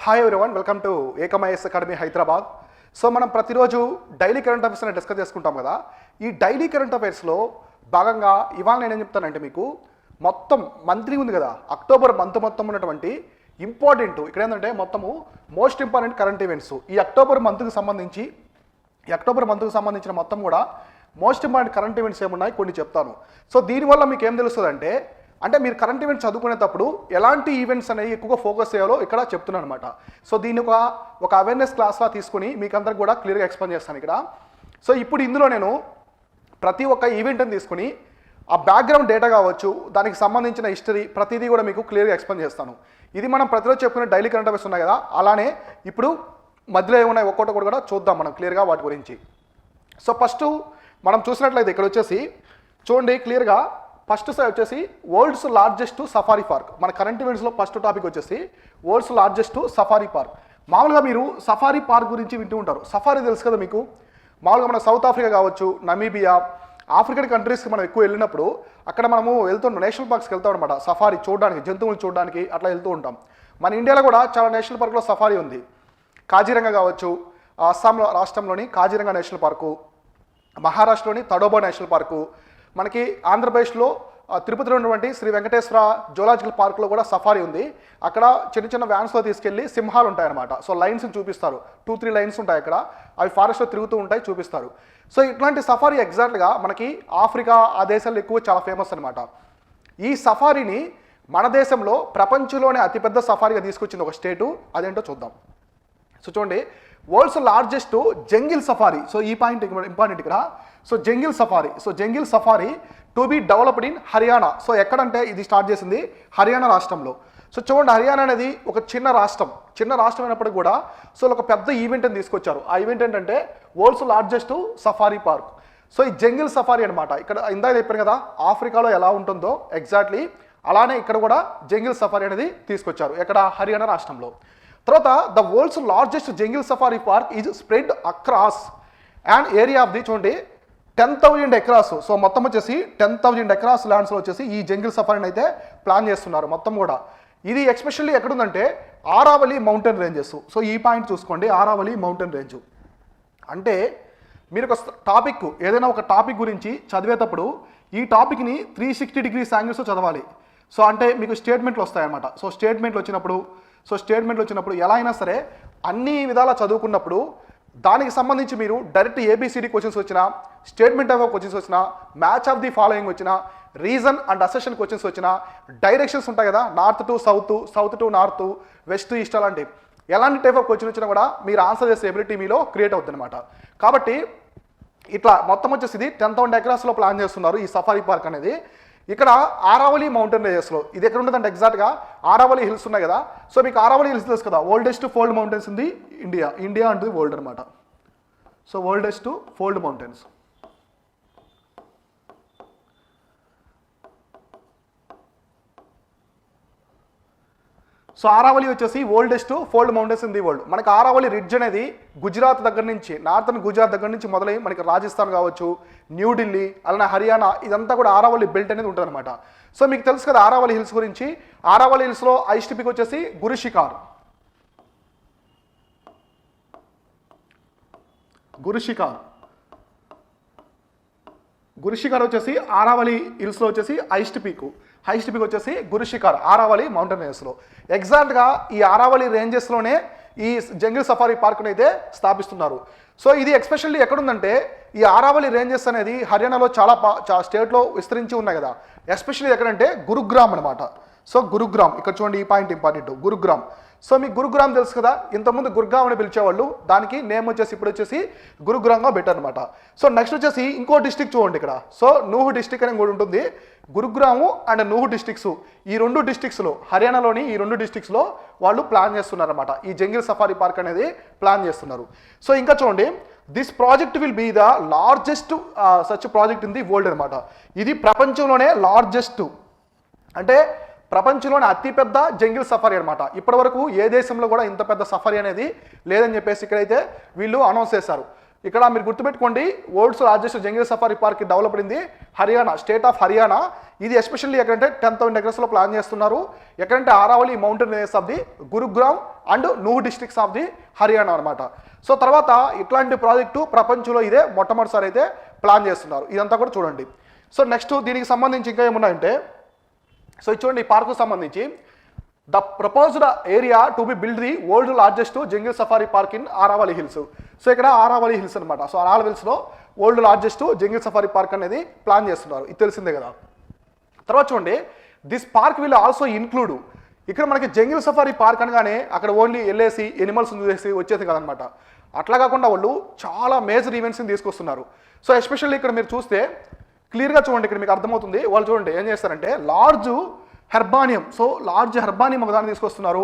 Hi everyone, welcome to ఏకమఐఎస్ academy Hyderabad. So మనం ప్రతిరోజు డైలీ కరెంట్ అఫైర్స్ అనేది డిస్కస్ చేసుకుంటాం కదా. ఈ డైలీ కరెంట్ అఫైర్స్లో భాగంగా ఇవాళ నేనేం చెప్తానంటే మీకు మొత్తం మంత్లీ ఉంది కదా, అక్టోబర్ మంత్ మొత్తం ఉన్నటువంటి ఇంపార్టెంట్ ఇక్కడ ఏంటంటే మొత్తము మోస్ట్ ఇంపార్టెంట్ కరెంట్ ఈవెంట్స్ ఈ అక్టోబర్ మంత్కి సంబంధించిన మొత్తం కూడా మోస్ట్ ఇంపార్టెంట్ కరెంట్ ఈవెంట్స్ ఏమున్నాయి కొన్ని చెప్తాను. సో దీనివల్ల మీకు ఏం తెలుస్తుంది అంటే మీరు కరెంట్ ఈవెంట్స్ చదువుకునేటప్పుడు ఎలాంటి ఈవెంట్స్ అనేవి ఎక్కువగా ఫోకస్ చేయాలో ఇక్కడ చెప్తున్నాను అనమాట. సో దీన్ని ఒక అవేర్నెస్ క్లాస్లా తీసుకుని మీకు అందరికి కూడా క్లియర్గా ఎక్స్ప్లెయిన్ చేస్తాను ఇక్కడ. సో ఇప్పుడు ఇందులో నేను ప్రతి ఒక్క ఈవెంట్ని తీసుకుని ఆ బ్యాక్గ్రౌండ్ డేటా కావచ్చు, దానికి సంబంధించిన హిస్టరీ ప్రతిదీ కూడా మీకు క్లియర్గా ఎక్స్ప్లెయిన్ చేస్తాను. ఇది మనం ప్రతిరోజు చెప్పుకునే డైలీ కరెంట్ అఫైర్స్ ఉన్నాయి కదా, అలానే ఇప్పుడు మధ్యలో ఏమున్నాయి ఒక్కొక్కటి కూడా చూద్దాం మనం క్లియర్గా వాటి గురించి. సో ఫస్ట్ మనం చూసినట్లయితే ఇక్కడ వచ్చేసి చూడండి క్లియర్గా ఫస్ట్ సైడ్ వచ్చేసి వరల్డ్స్ లార్జెస్ట్ సఫారీ పార్క్. మన కరెంట్ ఈవెంట్స్లో ఫస్ట్ టాపిక్ వచ్చేసి వరల్డ్స్ లార్జెస్ట్ సఫారీ పార్క్. మామూలుగా మీరు సఫారీ పార్క్ గురించి వింటూ ఉంటారు. సఫారీ తెలుసు కదా మీకు. మామూలుగా మన సౌత్ ఆఫ్రికా కావచ్చు, నమీబియా, ఆఫ్రికన్ కంట్రీస్కి మనం ఎక్కువ వెళ్ళినప్పుడు అక్కడ మనము వెళ్తుంటాం, నేషనల్ పార్క్స్కి వెళ్తాం అనమాట. సఫారీ చూడడానికి, జంతువులు చూడడానికి అట్లా వెళ్తూ ఉంటాం. మన ఇండియాలో కూడా చాలా నేషనల్ పార్క్లో సఫారీ ఉంది. కాజీరంగా కావచ్చు, అస్సాం రాష్ట్రంలోని కాజీరంగా నేషనల్ పార్కు, మహారాష్ట్రలోని తడోబా నేషనల్ పార్కు, మనకి ఆంధ్రప్రదేశ్లో తిరుపతిలో ఉన్నటువంటి శ్రీ వెంకటేశ్వర జూలాజికల్ పార్క్లో కూడా సఫారీ ఉంది. అక్కడ చిన్న చిన్న వ్యాన్స్లో తీసుకెళ్ళి సింహాలు ఉంటాయన్నమాట. సో లైన్స్ని చూపిస్తారు, 2-3 లైన్స్ ఉంటాయి అక్కడ, అవి ఫారెస్ట్లో తిరుగుతూ ఉంటాయి, చూపిస్తారు. సో ఇట్లాంటి సఫారీ ఎగ్జాక్ట్గా మనకి ఆఫ్రికా ఆ దేశాల్లో ఎక్కువ చాలా ఫేమస్ అనమాట. ఈ సఫారీని మన దేశంలో ప్రపంచంలోనే అతిపెద్ద సఫారీగా తీసుకొచ్చింది ఒక స్టేటు, అదేంటో చూద్దాం. సో చూడండి, world's largest jungle safari. So ఈ పాయింట్ ఇంపార్టెంట్ ఇక్కడ. So jungle safari to be developed in Haryana. So ఎక్కడంటే ఇది స్టార్ట్ చేసింది హర్యానా రాష్ట్రంలో. సో చూడండి, హర్యానా అనేది ఒక చిన్న రాష్ట్రం అయినప్పటికీ కూడా సో ఒక పెద్ద ఈవెంట్ అని తీసుకొచ్చారు. ఆ ఈవెంట్ ఏంటంటే world's largest safari park. So ఈ జంగిల్ సఫారీ అనమాట. ఇక్కడ ఇందాక చెప్పాను కదా ఆఫ్రికాలో ఎలా ఉంటుందో ఎగ్జాక్ట్లీ అలానే ఇక్కడ కూడా జంగిల్ సఫారీ అనేది తీసుకొచ్చారు. ఎక్కడ? హర్యానా రాష్ట్రంలో. తర్వాత the world's largest jungle safari park is spread across and area of the చూడండి 10,000 ఎకరాస్. సో మొత్తం వచ్చేసి 10,000 ఎకరాస్ ల్యాండ్స్లో వచ్చేసి ఈ జంగిల్ సఫారీని అయితే ప్లాన్ చేస్తున్నారు మొత్తం కూడా. ఇది ఎస్పెషల్లీ ఎక్కడుందంటే ఆరావళి మౌంటైన్ రేంజెస్. సో ఈ పాయింట్ చూసుకోండి, ఆరావళి మౌంటైన్ రేంజ్. అంటే మీరు ఒక టాపిక్ ఏదైనా ఒక టాపిక్ గురించి చదివేటప్పుడు ఈ టాపిక్ని 360 degrees యాంగిల్స్ చదవాలి. సో అంటే మీకు స్టేట్మెంట్లు వస్తాయన్నమాట. సో స్టేట్మెంట్లు వచ్చినప్పుడు ఎలా అయినా సరే అన్ని విధాలా చదువుకున్నప్పుడు దానికి సంబంధించి మీరు డైరెక్ట్ ఏబిసిడి క్వశ్చన్స్ వచ్చినా, స్టేట్మెంట్ ఆఫ్ క్వశ్చన్స్ వచ్చినా, మ్యాచ్ ఆఫ్ ది ఫాలోయింగ్ వచ్చినా, రీజన్ అండ్ అసెషన్ క్వశ్చన్స్ వచ్చినా, డైరెక్షన్స్ ఉంటాయి కదా, north to south, south to north, west to east, అలాంటి ఎలాంటి టైప్ ఆఫ్ క్వశ్చన్ వచ్చినా కూడా మీరు ఆన్సర్ చేసే ఎబిలిటీ మీలో క్రియేట్ అవుతుంది అనమాట. కాబట్టి ఇట్లా మొత్తం వచ్చేసి ఇది 10,000 ఎకరాస్లో ప్లాన్ చేస్తున్నారు ఈ సఫారీ పార్క్ అనేది. ఇక్కడ ఆరావళి మౌంటైన్ రేంజెస్లో ఇది ఎక్కడ ఉంటుందంటే ఎగ్జాక్ట్గా ఆరావళి హిల్స్ ఉన్నాయి కదా. సో మీకు ఆరావళి హిల్స్ తెలుసు కదా, ఓల్డెస్ట్ ఫోల్డ్ మౌంటైన్స్ ఉంది ఇండియా అంటుంది వరల్డ్ అనమాట. So oldest fold mountains. So Aravalli వచ్చేసి oldest fold mountains in the world. మనకి ఆరావళి రిడ్జ్ అనేది గుజరాత్ దగ్గర నుంచి, నార్థన్ గుజరాత్ దగ్గర నుంచి మొదలై మనకి రాజస్థాన్ కావచ్చు, న్యూఢిల్లీ, అలానే హర్యానా, ఇదంతా కూడా ఆరావళి బెల్ట్ అనేది ఉంటుంది అనమాట. సో మీకు తెలుసు కదా ఆరావళి హిల్స్ గురించి. ఆరావళి హిల్స్లో హైయెస్ట్ పీక్ వచ్చేసి గురుశిఖర్ వచ్చేసి ఆరావళి హిల్స్లో వచ్చేసి హైయెస్ట్ పీక్ వచ్చేసి గురుశిఖర్ ఆరావళి మౌంటైన్ రేంజెస్లో. ఎగ్జాక్ట్గా ఈ ఆరావళి రేంజెస్లోనే ఈ జంగిల్ సఫారీ పార్క్ని అయితే స్థాపిస్తున్నారు. సో ఇది ఎస్పెషల్లీ ఎక్కడుందంటే ఈ ఆరావళి రేంజెస్ అనేది హర్యానాలో చాలా స్టేట్లో విస్తరించి ఉన్నాయి కదా. ఎస్పెషల్లీ ఎక్కడంటే గురుగ్రామ్ అనమాట. సో గురుగ్రామ్ ఇక్కడ చూడండి, ఈ పాయింట్ ఇంపార్టెంట్, గురుగ్రామ్. సో మీకు గురుగ్రామ్ తెలుసు కదా, ఇంతకుముందు గుర్గావ్ అని పిలిచేవాళ్ళు, దానికి నేమ్ వచ్చేసి ఇప్పుడు వచ్చేసి గురుగ్రామ్గా బెటర్ అనమాట. సో నెక్స్ట్ వచ్చేసి ఇంకో డిస్టిక్ చూడండి ఇక్కడ. సో నూహ్ డిస్టిక్ అని కూడా ఉంటుంది. గురుగ్రాము అండ్ నూహ్ డిస్టిక్స్, ఈ 2 డిస్టిక్స్లో హర్యానాలోని ఈ 2 డిస్టిక్స్లో వాళ్ళు ప్లాన్ చేస్తున్నారు అనమాట. ఈ జంగిల్ సఫారీ పార్క్ అనేది ప్లాన్ చేస్తున్నారు. సో ఇంకా చూడండి, this project will be the largest such project in the world అనమాట. ఇది ప్రపంచంలోనే లార్జెస్ట్ అంటే ప్రపంచంలోనే అతిపెద్ద జంగిల్ సఫారీ అనమాట. ఇప్పటి వరకు ఏ దేశంలో కూడా ఇంత పెద్ద సఫారీ అనేది లేదని చెప్పేసి ఇక్కడైతే వీళ్ళు అనౌన్స్ చేశారు. ఇక్కడ మీరు గుర్తుపెట్టుకోండి, world's largest jungle safari park develop అయింది హర్యానా, స్టేట్ ఆఫ్ హర్యానా. ఇది ఎస్పెషల్లీ ఎక్కడంటే 10,000 acres ప్లాన్ చేస్తున్నారు. ఎక్కడంటే Aravalli mountain ranges of the Gurugram and Nuh districts of the Haryana అనమాట. సో తర్వాత ఇట్లాంటి ప్రాజెక్టు ప్రపంచంలో ఇదే మొట్టమొదటిసారి అయితే ప్లాన్ చేస్తున్నారు. ఇదంతా కూడా చూడండి. సో నెక్స్ట్ దీనికి సంబంధించి ఇంకా ఏమున్నాయంటే, సో చూడండి ఈ పార్కు సంబంధించి the proposed area to be build the world largest jungle safari park in Aravalli hills. So ఇక్కడ ఆరావళి హిల్స్ అనమాట. సో ఆరావళి హిల్స్లో world largest jungle safari park అనేది ప్లాన్ చేస్తున్నారు. ఇది తెలిసిందే కదా. తర్వాత చూడండి, this park will also include, ఇక్కడ మనకి జంగిల్ సఫారీ పార్క్ అనగానే అక్కడ ఓన్లీ వెళ్ళేసి ఎనిమల్స్ చూసేసి వచ్చేది కదనమాట. అట్లా కాకుండా వాళ్ళు చాలా మేజర్ ఈవెంట్స్ని తీసుకొస్తున్నారు. సో ఎస్పెషల్లీ ఇక్కడ మీరు చూస్తే క్లియర్గా చూడండి, ఇక్కడ మీకు అర్థమవుతుంది. వాళ్ళు చూడండి ఏం చేస్తారంటే లార్జ్ హెర్బానియం, సో లార్జ్ హెర్బానియం ఒక దాన్ని తీసుకొస్తున్నారు.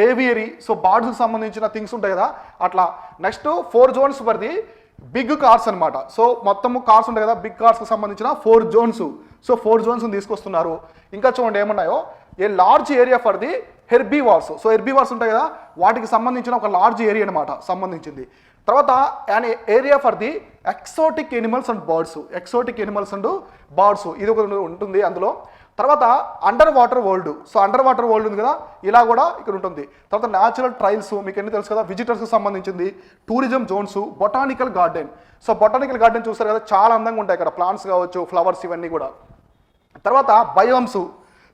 ఏవియరీ, సో బార్డ్స్కి సంబంధించిన థింగ్స్ ఉంటాయి కదా అట్లా. Next 4 zones for the big cars అనమాట. సో మొత్తము కార్స్ ఉంటాయి కదా, బిగ్ కార్స్కి సంబంధించిన 4 zones. సో 4 zones తీసుకొస్తున్నారు. ఇంకా చూడండి ఏమున్నాయో, a large area for the herbivores. So herbivores ఉంటాయి కదా, వాటికి సంబంధించిన ఒక లార్జ్ ఏరియా అనమాట సంబంధించింది. తర్వాత and area for the exotic animals and birds, exotic animals and birds ఇది ఒక ఉంటుంది అందులో. తర్వాత under water world, so under water world ఉంది కదా, ఇలా కూడా ఇక్కడ ఉంటుంది. తర్వాత న్యాచురల్ ట్రైల్స్ మీకు ఎన్ని తెలుసు కదా, విజిటర్స్కి సంబంధించింది. Tourism zones, botanical garden. So botanical garden చూస్తారు కదా, చాలా అందంగా ఉంటాయి ఇక్కడ, ప్లాంట్స్ కావచ్చు, ఫ్లవర్స్ ఇవన్నీ కూడా. తర్వాత బయోమ్స్,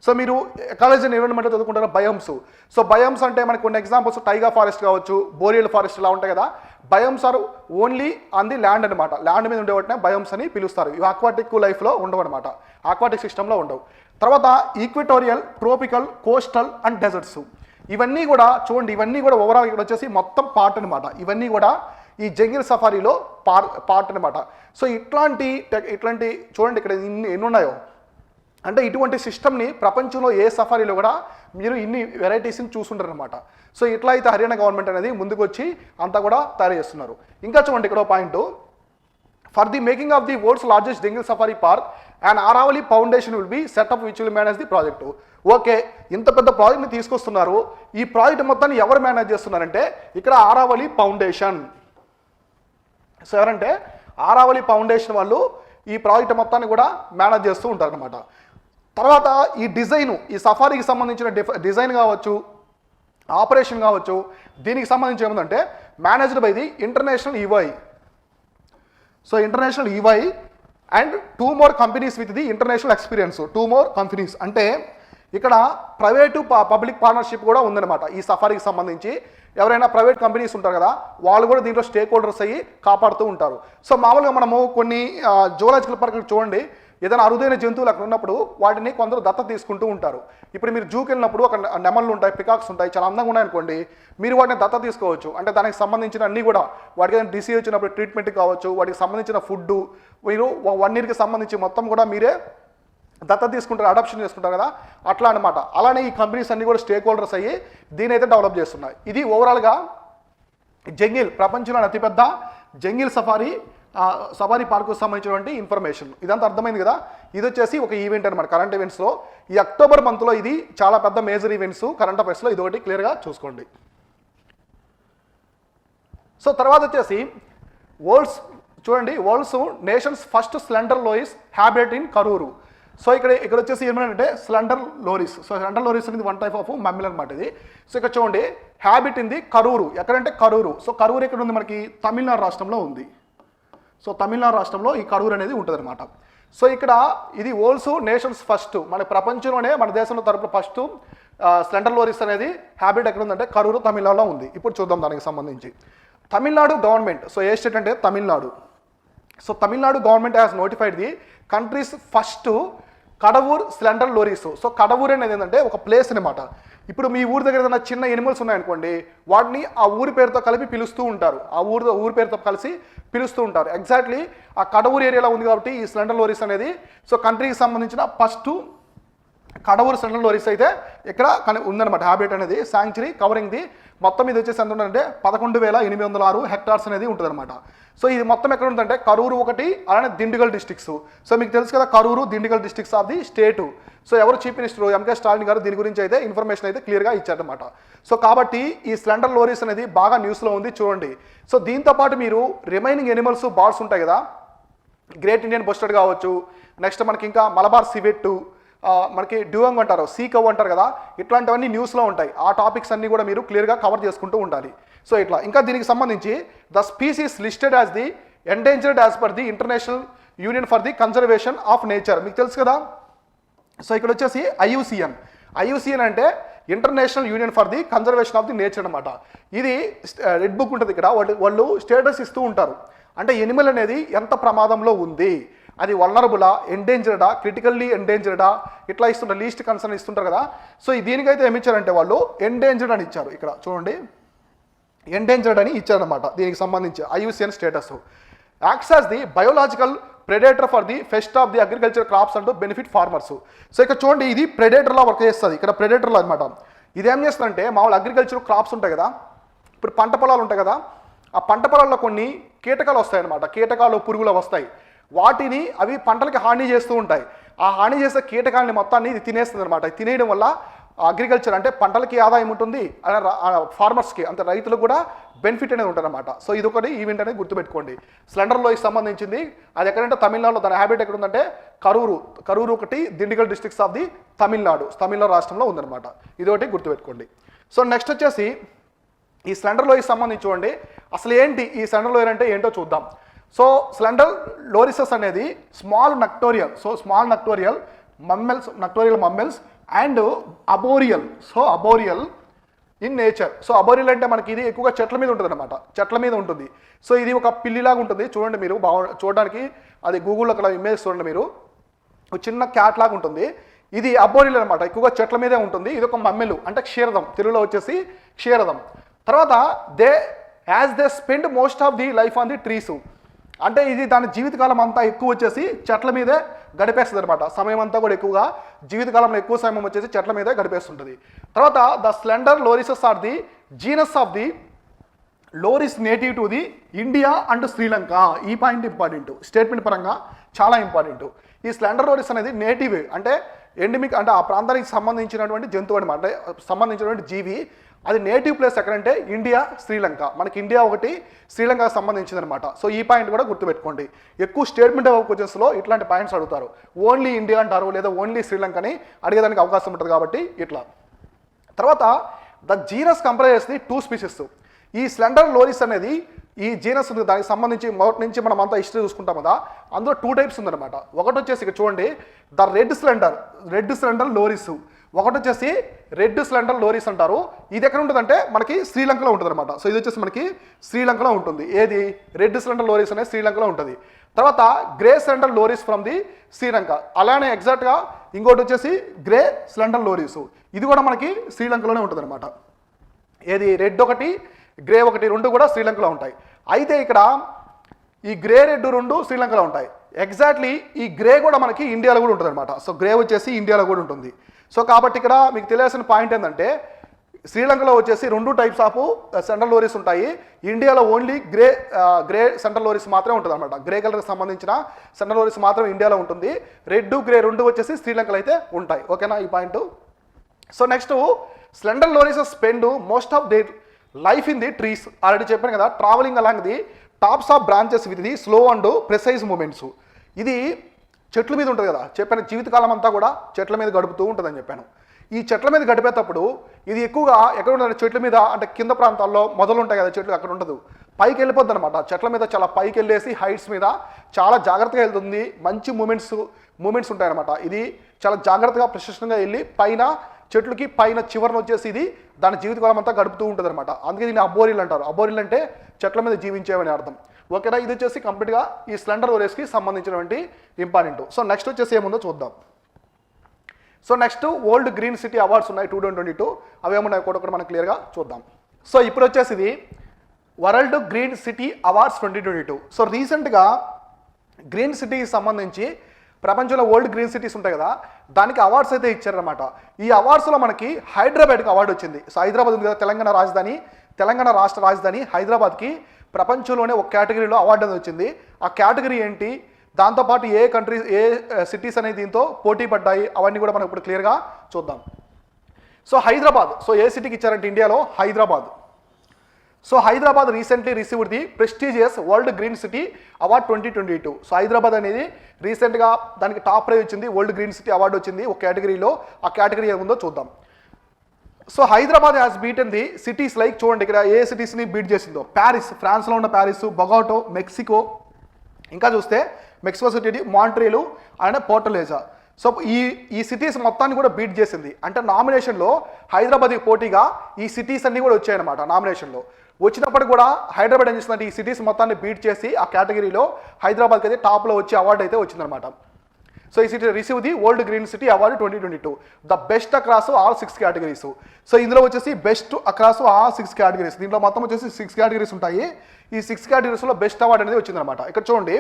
సో మీరు ఎకాలజీ అండ్ ఎన్విరాన్మెంట్ చదువుకుంటారా బయోమ్స్. సో బయోమ్స్ అంటే మనకి కొన్ని ఎగ్జాంపుల్స్ టైగర్ ఫారెస్ట్ కావచ్చు, బోరియల్ ఫారెస్ట్ ఇలా ఉంటాయి కదా. Biomes are only on the land అనమాట, ల్యాండ్ మీద ఉండేవాటినే బయోమ్స్ అని పిలుస్తారు. ఇవి ఆక్వాటిక్ లైఫ్లో ఉండవు అనమాట, ఆక్వాటిక్ సిస్టంలో ఉండవు. తర్వాత equatorial, tropical, coastal and deserts ఇవన్నీ కూడా చూడండి, ఇవన్నీ కూడా ఓవరాల్ ఇక్కడ వచ్చేసి మొత్తం పార్ట్ అనమాట. ఇవన్నీ కూడా ఈ జంగిల్ సఫారీలో పార్ట్ అనమాట. సో ఇట్లాంటి చూడండి ఇక్కడ ఎన్ని ఉన్నాయో, అంటే ఇటువంటి సిస్టమ్ని ప్రపంచంలో ఏ సఫారీలో కూడా మీరు ఇన్ని వెరైటీస్ని చూసుంటారు అనమాట. సో ఇట్లా అయితే హర్యానా గవర్నమెంట్ అనేది ముందుకు వచ్చి అంతా కూడా తయారు చేస్తున్నారు. ఇంకా చూడండి ఇక్కడ point, for the making of the world's largest jungle safari park and Aravalli foundation will be set up which will manage the project. Okay, ఇంత పెద్ద ప్రాజెక్ట్ని తీసుకొస్తున్నారు. ఈ ప్రాజెక్ట్ మొత్తాన్ని ఎవరు మేనేజ్ చేస్తున్నారంటే ఇక్కడ ఆరావళి ఫౌండేషన్. సో ఎవరంటే ఆరావళి ఫౌండేషన్ వాళ్ళు ఈ ప్రాజెక్ట్ మొత్తాన్ని కూడా మేనేజ్ చేస్తూ ఉంటారు అనమాట. తర్వాత ఈ డిజైను, ఈ సఫారీకి సంబంధించిన డిజైన్ కావచ్చు, ఆపరేషన్ కావచ్చు, దీనికి సంబంధించి ఏముందంటే managed by the international EY. So international EY and 2 more companies with the international experience. 2 more companies అంటే ఇక్కడ ప్రైవేటు పబ్లిక్ పార్ట్నర్షిప్ కూడా ఉందన్నమాట. ఈ సఫారీకి సంబంధించి ఎవరైనా ప్రైవేట్ కంపెనీస్ ఉంటారు కదా, వాళ్ళు కూడా దీంట్లో స్టేక్ హోల్డర్స్ అయ్యి కాపాడుతూ ఉంటారు. సో మామూలుగా మనము కొన్ని జూలాజికల్ పార్క్ చూడండి, ఏదైనా అరుదైన జంతువులు అక్కడ ఉన్నప్పుడు వాటిని కొందరు దత్తత తీసుకుంటూ ఉంటారు. ఇప్పుడు మీరు జూకి వెళ్ళినప్పుడు అక్కడ నెమళ్ళు ఉంటాయి, పికాక్స్ ఉంటాయి, చాలా అందంగా ఉన్నాయనుకోండి, మీరు వాటిని దత్తత తీసుకోవచ్చు. అంటే దానికి సంబంధించిన అన్నీ కూడా, వాటికి ఏదైనా డిసీజ్ వచ్చినప్పుడు ట్రీట్మెంట్ కావచ్చు, వాటికి సంబంధించిన ఫుడ్, మీరు 1 yearకి సంబంధించి మొత్తం కూడా మీరే దత్తత తీసుకుంటారు, అడాప్షన్ చేసుకుంటారు కదా, అట్లా అనమాట. అలానే ఈ కంపెనీస్ అన్నీ కూడా స్టేక్ హోల్డర్స్ అయ్యి దీని అయితే డెవలప్ చేస్తున్నాయి. ఇది ఓవరాల్గా జంగిల్, ప్రపంచంలోని అతిపెద్ద జంగిల్ సఫారీ పార్కు సంబంధించినటువంటి ఇన్ఫర్మేషన్. ఇదంతా అర్థమైంది కదా. ఇది వచ్చేసి ఒక ఈవెంట్ అనమాట కరెంట్ ఈవెంట్స్లో. ఈ అక్టోబర్ మంత్లో ఇది చాలా పెద్ద మేజర్ ఈవెంట్స్ కరెంట్ అఫైర్స్లో, ఇది ఒకటి క్లియర్గా చూసుకోండి. సో తర్వాత వచ్చేసి world's nations first slender loris habitat in Karur. So ఇక్కడ వచ్చేసి ఏమంటే slender loris. So slender loris అనేది 1 type ఆఫ్ మమ్మిల్ అనమాట ఇది. సో ఇక్కడ చూడండి హ్యాబిట్ ఇన్ ది కరూరు. ఎక్కడంటే కరూరు. సో కరూరు ఎక్కడ ఉంది మనకి, తమిళనాడు రాష్ట్రంలో ఉంది. సో తమిళనాడు రాష్ట్రంలో ఈ కరూరు అనేది ఉంటుంది అనమాట. సో ఇక్కడ ఇది వరల్డ్స్ నేషన్స్ ఫస్ట్, మన ప్రపంచంలోనే మన దేశంలో తరపున ఫస్ట్ స్లెండర్ లోరీస్ అనేది హ్యాబిట్ ఎక్కడ ఉందంటే కరూరు, తమిళనాడులో ఉంది. ఇప్పుడు చూద్దాం దానికి సంబంధించి. Tamil Nadu government, so a state అంటే Tamil Nadu. So Tamil Nadu government has notified the country's first Kadavur slender loris. So Kadavur అనేది ఏంటంటే ఒక ప్లేస్ అనమాట. ఇప్పుడు మీ ఊరి దగ్గర ఏదైనా చిన్న ఎనిమల్స్ ఉన్నాయనుకోండి, వాటిని ఆ ఊరి పేరుతో కలిపి పిలుస్తూ ఉంటారు, ఆ ఊరి పేరుతో కలిసి పిలుస్తూ ఉంటారు. ఎగ్జాక్ట్లీ ఆ కడవూరు ఏరియాలో ఉంది కాబట్టి ఈ స్లెండర్ లోరీస్ అనేది సో కంట్రీకి సంబంధించిన ఫస్ట్ కడవూరు సెంట్రల్ లోరీస్ అయితే ఇక్కడ ఉందన్నమాట హ్యాబిట్ అనేది శాంక్చురీ కవరింగ్ ది మొత్తం ఇది వచ్చేసి ఎంత ఉంటుందంటే 11,806 హెక్టార్స్ అనేది ఉంటుందన్నమాట. సో ఇది మొత్తం ఎక్కడ ఉంటుందంటే కరూరు ఒకటి అలానే దిండిగల్ డిస్ట్రిక్ట్స్. సో మీకు తెలుసు కదా Karur Dindigul districts of the state. So ఎవరు చీఫ్ మినిస్టర్ ఎంకే స్టాలిన్ గారు దీని గురించి అయితే ఇన్ఫర్మేషన్ అయితే క్లియర్గా ఇచ్చారనమాట. సో కాబట్టి ఈ స్లెండర్ లోరీస్ అనేది బాగా న్యూస్లో ఉంది చూడండి. సో దీంతో పాటు మీరు రిమైనింగ్ ఎనిమల్స్ బార్డ్స్ ఉంటాయి కదా, గ్రేట్ ఇండియన్ బస్టర్డ్ కావచ్చు, నెక్స్ట్ మనకి ఇంకా మలబార్ సివెట్టు, మనకి డ్యూంగ్ అంటారు, సీ కవ్ అంటారు కదా, ఇట్లాంటివన్నీ న్యూస్లో ఉంటాయి. ఆ టాపిక్స్ అన్నీ కూడా మీరు క్లియర్గా కవర్ చేసుకుంటూ ఉండాలి. సో ఇట్లా ఇంకా దీనికి సంబంధించి the species listed as the endangered as per the international union for the conservation of nature. మీకు తెలుసు కదా. సో ఇక్కడ వచ్చేసి ఐయుసిఎన్ అంటే international union for the conservation of the nature అనమాట. ఇది రెడ్ బుక్ ఉంటుంది ఇక్కడ, వాళ్ళు స్టేటస్ ఇస్తూ ఉంటారు. అంటే ఎనిమల్ అనేది ఎంత ప్రమాదంలో ఉంది, అది వల్నరబులా, ఎండేంజర్డా, క్రిటికల్లీ ఎండేంజర్డా, ఇట్లా ఇస్తుంటారు, లీస్ట్ కన్సర్న్ ఇస్తుంటారు కదా. సో దీనికైతే ఏమి ఇచ్చారంటే వాళ్ళు ఎండేంజర్డ్ అని ఇచ్చారు. ఇక్కడ చూడండి ఎండేంజర్డ్ అని ఇచ్చారనమాట. దీనికి సంబంధించి IUCN status acts as the biological predator for the pest of the agriculture crops అంటూ బెనిఫిట్ ఫార్మర్స్. సో ఇక్కడ చూడండి ఇది ప్రెడేటర్లా వర్క్ చేస్తుంది. ఇక్కడ ప్రెడేటర్లో అనమాట. ఇది ఏం చేస్తుందంటే మామూలు అగ్రికల్చర్ క్రాప్స్ ఉంటాయి కదా, ఇప్పుడు పంట పొలాలు ఉంటాయి కదా, ఆ పంట పొలాల్లో కొన్ని కీటకాలు వస్తాయి అనమాట, కీటకాలు పురుగులు వస్తాయి. వాటిని అవి పంటలకి హాని చేస్తూ ఉంటాయి. ఆ హాని చేసే కీటకాలని మొత్తాన్ని ఇది తినేస్తుంది అనమాట. తినేయడం వల్ల అగ్రికల్చర్ అంటే పంటలకి ఆదాయం ఉంటుంది, ఫార్మర్స్కి అంటే రైతులకు కూడా బెనిఫిట్ అనేది ఉంటుంది అనమాట. సో ఇది ఒకటి ఈవెంట్ అనేది గుర్తుపెట్టుకోండి. స్లెండర్ లోకి సంబంధించింది అది ఎక్కడంటే తమిళనాడులో, దాని హ్యాబిట్ ఎక్కడ ఉందంటే కరూరు ఒకటి Dindigul districts of the Tamil Nadu రాష్ట్రంలో ఉందన్నమాట. ఇది ఒకటి గుర్తుపెట్టుకోండి. సో నెక్స్ట్ వచ్చేసి ఈ స్లెండర్ లోకి సంబంధించి చూడండి అసలు ఏంటి ఈ స్లెండర్ లోయర్ అంటే ఏంటో చూద్దాం. సో స్లెండర్ లోరిసెస్ అనేది small nocturnal mammals and arboreal in nature. So arboreal అంటే మనకి ఇది ఎక్కువగా చెట్ల మీద ఉంటుంది అనమాట, చెట్ల మీద ఉంటుంది. సో ఇది ఒక పిల్లిలాగా ఉంటుంది చూడండి మీరు, చూడడానికి అది గూగుల్లో అక్కడ ఇమేజ్ చూడండి మీరు, ఒక చిన్న క్యాట్ లాగా ఉంటుంది. ఇది అబోరియల్ అనమాట, ఎక్కువగా చెట్ల మీదే ఉంటుంది. ఇది ఒక మమ్మెలు అంటే క్షీరదం, తెలుగులో వచ్చేసి క్షీరదం. తర్వాత they spend most of the life on the trees. అంటే ఇది దాని జీవితకాలం అంతా ఎక్కువ వచ్చేసి చెట్ల మీదే గడిపేస్తుంది అనమాట. సమయం అంతా కూడా ఎక్కువగా జీవితకాలంలో ఎక్కువ సమయం వచ్చేసి చెట్ల మీదే గడిపేస్తుంటుంది. తర్వాత the slender lorises are the genus of the loris native to the India and Sri Lanka. ఈ పాయింట్ ఇంపార్టెంట్, స్టేట్మెంట్ పరంగా చాలా ఇంపార్టెంట్. ఈ స్లెండర్ లోరిస్ అనేది నేటివ్ అంటే ఎండమిక్ అంటే ఆ ప్రాంతానికి సంబంధించినటువంటి జంతువు అనమాట, అంటే సంబంధించినటువంటి జీవి. అది నేటివ్ ప్లేస్ ఎక్కడంటే ఇండియా శ్రీలంక. మనకి ఇండియా ఒకటి శ్రీలంకకు సంబంధించింది అనమాట. సో ఈ పాయింట్ కూడా గుర్తుపెట్టుకోండి. ఎక్కువ స్టేట్మెంట్ ఆఫ్ క్వశ్చన్స్లో ఇట్లాంటి పాయింట్స్ అడుగుతారు. ఓన్లీ ఇండియా అంటారు లేదా ఓన్లీ శ్రీలంకని అడిగేదానికి అవకాశం ఉంటుంది కాబట్టి ఇట్లా. తర్వాత the genus comprises the 2 species. ఈ స్లెండర్ లోరిస్ అనేది ఈ జీనస్ ఉంది, దానికి సంబంధించి మొదటి నుంచి మనం అంతా హిస్టరీ చూసుకుంటాం కదా, అందులో 2 టైప్స్ ఉందన్నమాట. ఒకటి వచ్చేసి ఇక్కడ చూడండి ద రెడ్ స్లెండర్ లోరిస్, ఒకటి వచ్చేసి రెడ్ స్లెండర్ లోరిస్ అంటారు. ఇది ఎక్కడ ఉంటుందంటే మనకి శ్రీలంకలో ఉంటుంది అనమాట. సో ఇది వచ్చేసి మనకి శ్రీలంకలో ఉంటుంది. ఏది రెడ్ స్లెండర్ లోరిస్ అనేది శ్రీలంకలో ఉంటుంది. తర్వాత grey slender loris from the Sri Lanka. అలానే ఎగ్జాక్ట్గా ఇంకోటి వచ్చేసి గ్రే స్లెండర్ లోరిస్, ఇది కూడా మనకి శ్రీలంకలోనే ఉంటుంది అనమాట. ఏది రెడ్ ఒకటి గ్రే ఒకటి రెండు కూడా శ్రీలంకలో ఉంటాయి. అయితే ఇక్కడ ఈ గ్రే రెడ్ రెండు శ్రీలంకలో ఉంటాయి. ఎగ్జాక్ట్లీ ఈ గ్రే కూడా మనకి ఇండియాలో కూడా ఉంటుంది అనమాట. సో గ్రే వచ్చేసి ఇండియాలో కూడా ఉంటుంది. సో కాబట్టి ఇక్కడ మీకు తెలియాల్సిన పాయింట్ ఏంటంటే శ్రీలంకలో వచ్చేసి 2 టైప్స్ ఆఫ్ సెంట్రల్ లోరీస్ ఉంటాయి. ఇండియాలో ఓన్లీ గ్రే సెంట్రల్ లోరీస్ మాత్రమే ఉంటుంది అనమాట. గ్రే కలర్కి సంబంధించిన సెంట్రల్ లోరీస్ మాత్రం ఇండియాలో ఉంటుంది. రెడ్ గ్రే రెండు వచ్చేసి శ్రీలంకలో అయితే ఉంటాయి. ఓకేనా ఈ point. So next slender lorises spend most of they life in the trees. Already చెప్పాను కదా, travelling along the tops of branches with the slow and precise movements. ఇది చెట్ల మీద ఉంటుంది కదా, చెప్పాను జీవితకాలం అంతా కూడా చెట్ల మీద గడుపుతూ ఉంటుందని చెప్పాను. ఈ చెట్ల మీద గడిపేటప్పుడు ఇది ఎక్కువగా ఎక్కడ ఉంటుంది చెట్ల మీద, అంటే కింద ప్రాంతాల్లో మొదలు ఉంటాయి కదా చెట్లు, అక్కడ ఉండదు, పైకి వెళ్ళిపోద్ది అనమాట. చెట్ల మీద చాలా పైకి వెళ్ళేసి హైట్స్ మీద చాలా జాగ్రత్తగా వెళ్తుంది. మంచి మూమెంట్స్ ఉంటాయన్నమాట. ఇది చాలా జాగ్రత్తగా ప్రశస్తంగా వెళ్ళి పైన చెట్లకి పైన చివరన వచ్చేసి ఇది దాని జీవితకాలం అంతా గడుపుతూ ఉంటుంది అనమాట. అందుకే దీన్ని అబోరిల్ అంటారు. అబోరిల్ అంటే చెట్ల మీద జీవించేవని అర్థం. ఓకేనా, ఇది వచ్చేసి కంప్లీట్గా ఈ స్లెండర్ లోరీస్కి సంబంధించినటువంటి ఇంపార్టెంట్. సో నెక్స్ట్ వచ్చేసి ఏముందో చూద్దాం. So next world green city awards ఉన్నాయి 2022. అవి ఏమున్నాయి కూడా మనం క్లియర్గా చూద్దాం. సో ఇప్పుడు వచ్చేసి ఇది world green city awards 2022. So రీసెంట్గా గ్రీన్ సిటీకి సంబంధించి ప్రపంచంలో వరల్డ్ గ్రీన్ సిటీస్ ఉంటాయి కదా, దానికి అవార్డ్స్ అయితే ఇచ్చారనమాట. ఈ అవార్డ్స్లో మనకి హైదరాబాద్కి అవార్డు వచ్చింది. సో హైదరాబాద్ ఉంది కదా, తెలంగాణ రాష్ట్ర రాజధాని హైదరాబాద్కి ప్రపంచంలోనే ఒక కేటగిరీలో అవార్డు అనేది వచ్చింది. ఆ కేటగిరీ ఏంటి, దాంతోపాటు ఏ కంట్రీస్ ఏ సిటీస్ అనేది దీంతో పోటీ పడ్డాయి, అవన్నీ కూడా మనం ఇప్పుడు క్లియర్గా చూద్దాం. సో హైదరాబాద్, సో ఏ సిటీకి ఇచ్చారంటే ఇండియాలో Hyderabad. So Hyderabad recently received the prestigious world green city award 2022. So Hyderabad అనేది రీసెంట్గా దానికి టాప్ ప్రైజ్ వచ్చింది, వరల్డ్ గ్రీన్ సిటీ అవార్డు వచ్చింది ఒక కేటగిరీలో. ఆ కేటగిరీ ఏముందో చూద్దాం. So Hyderabad has beaten the cities like, చూడండి ఇక్కడ ఏ సిటీస్ని బీట్ చేసిందో. ప్యారిస్, ఫ్రాన్స్లో ఉన్న ప్యారిస్, బొగాటో మెక్సికో, ఇంకా చూస్తే Mexico city, Montreal and Fortaleza. So ఈ సిటీస్ మొత్తాన్ని కూడా బీట్ చేసింది. అంటే నామినేషన్లో హైదరాబాద్కి పోటీగా ఈ సిటీస్ అన్నీ కూడా వచ్చాయన్నమాట. నామినేషన్లో వచ్చినప్పటికి కూడా హైదరాబాద్ ఏం చేసిందంటే ఈ సిటీస్ మొత్తాన్ని బీట్ చేసి ఆ కేటగిరీలో హైదరాబాద్కి అయితే టాప్లో వచ్చే అవార్డు అయితే వచ్చిందనమాట. సో ఈ city receive the world green city award 2022, the best across all 6 categories. So ఇందులో వచ్చేసి బెస్ట్ అక్రాస్ ఆల్ 6 కేటగిరీస్. దీంట్లో మొత్తం వచ్చేసి 6 కేటగిరీస్ ఉంటాయి. ఈ 6 కేటగిరీస్లో బెస్ట్ అవార్డు అనేది వచ్చిందనమాట. ఇక్కడ చూడండి,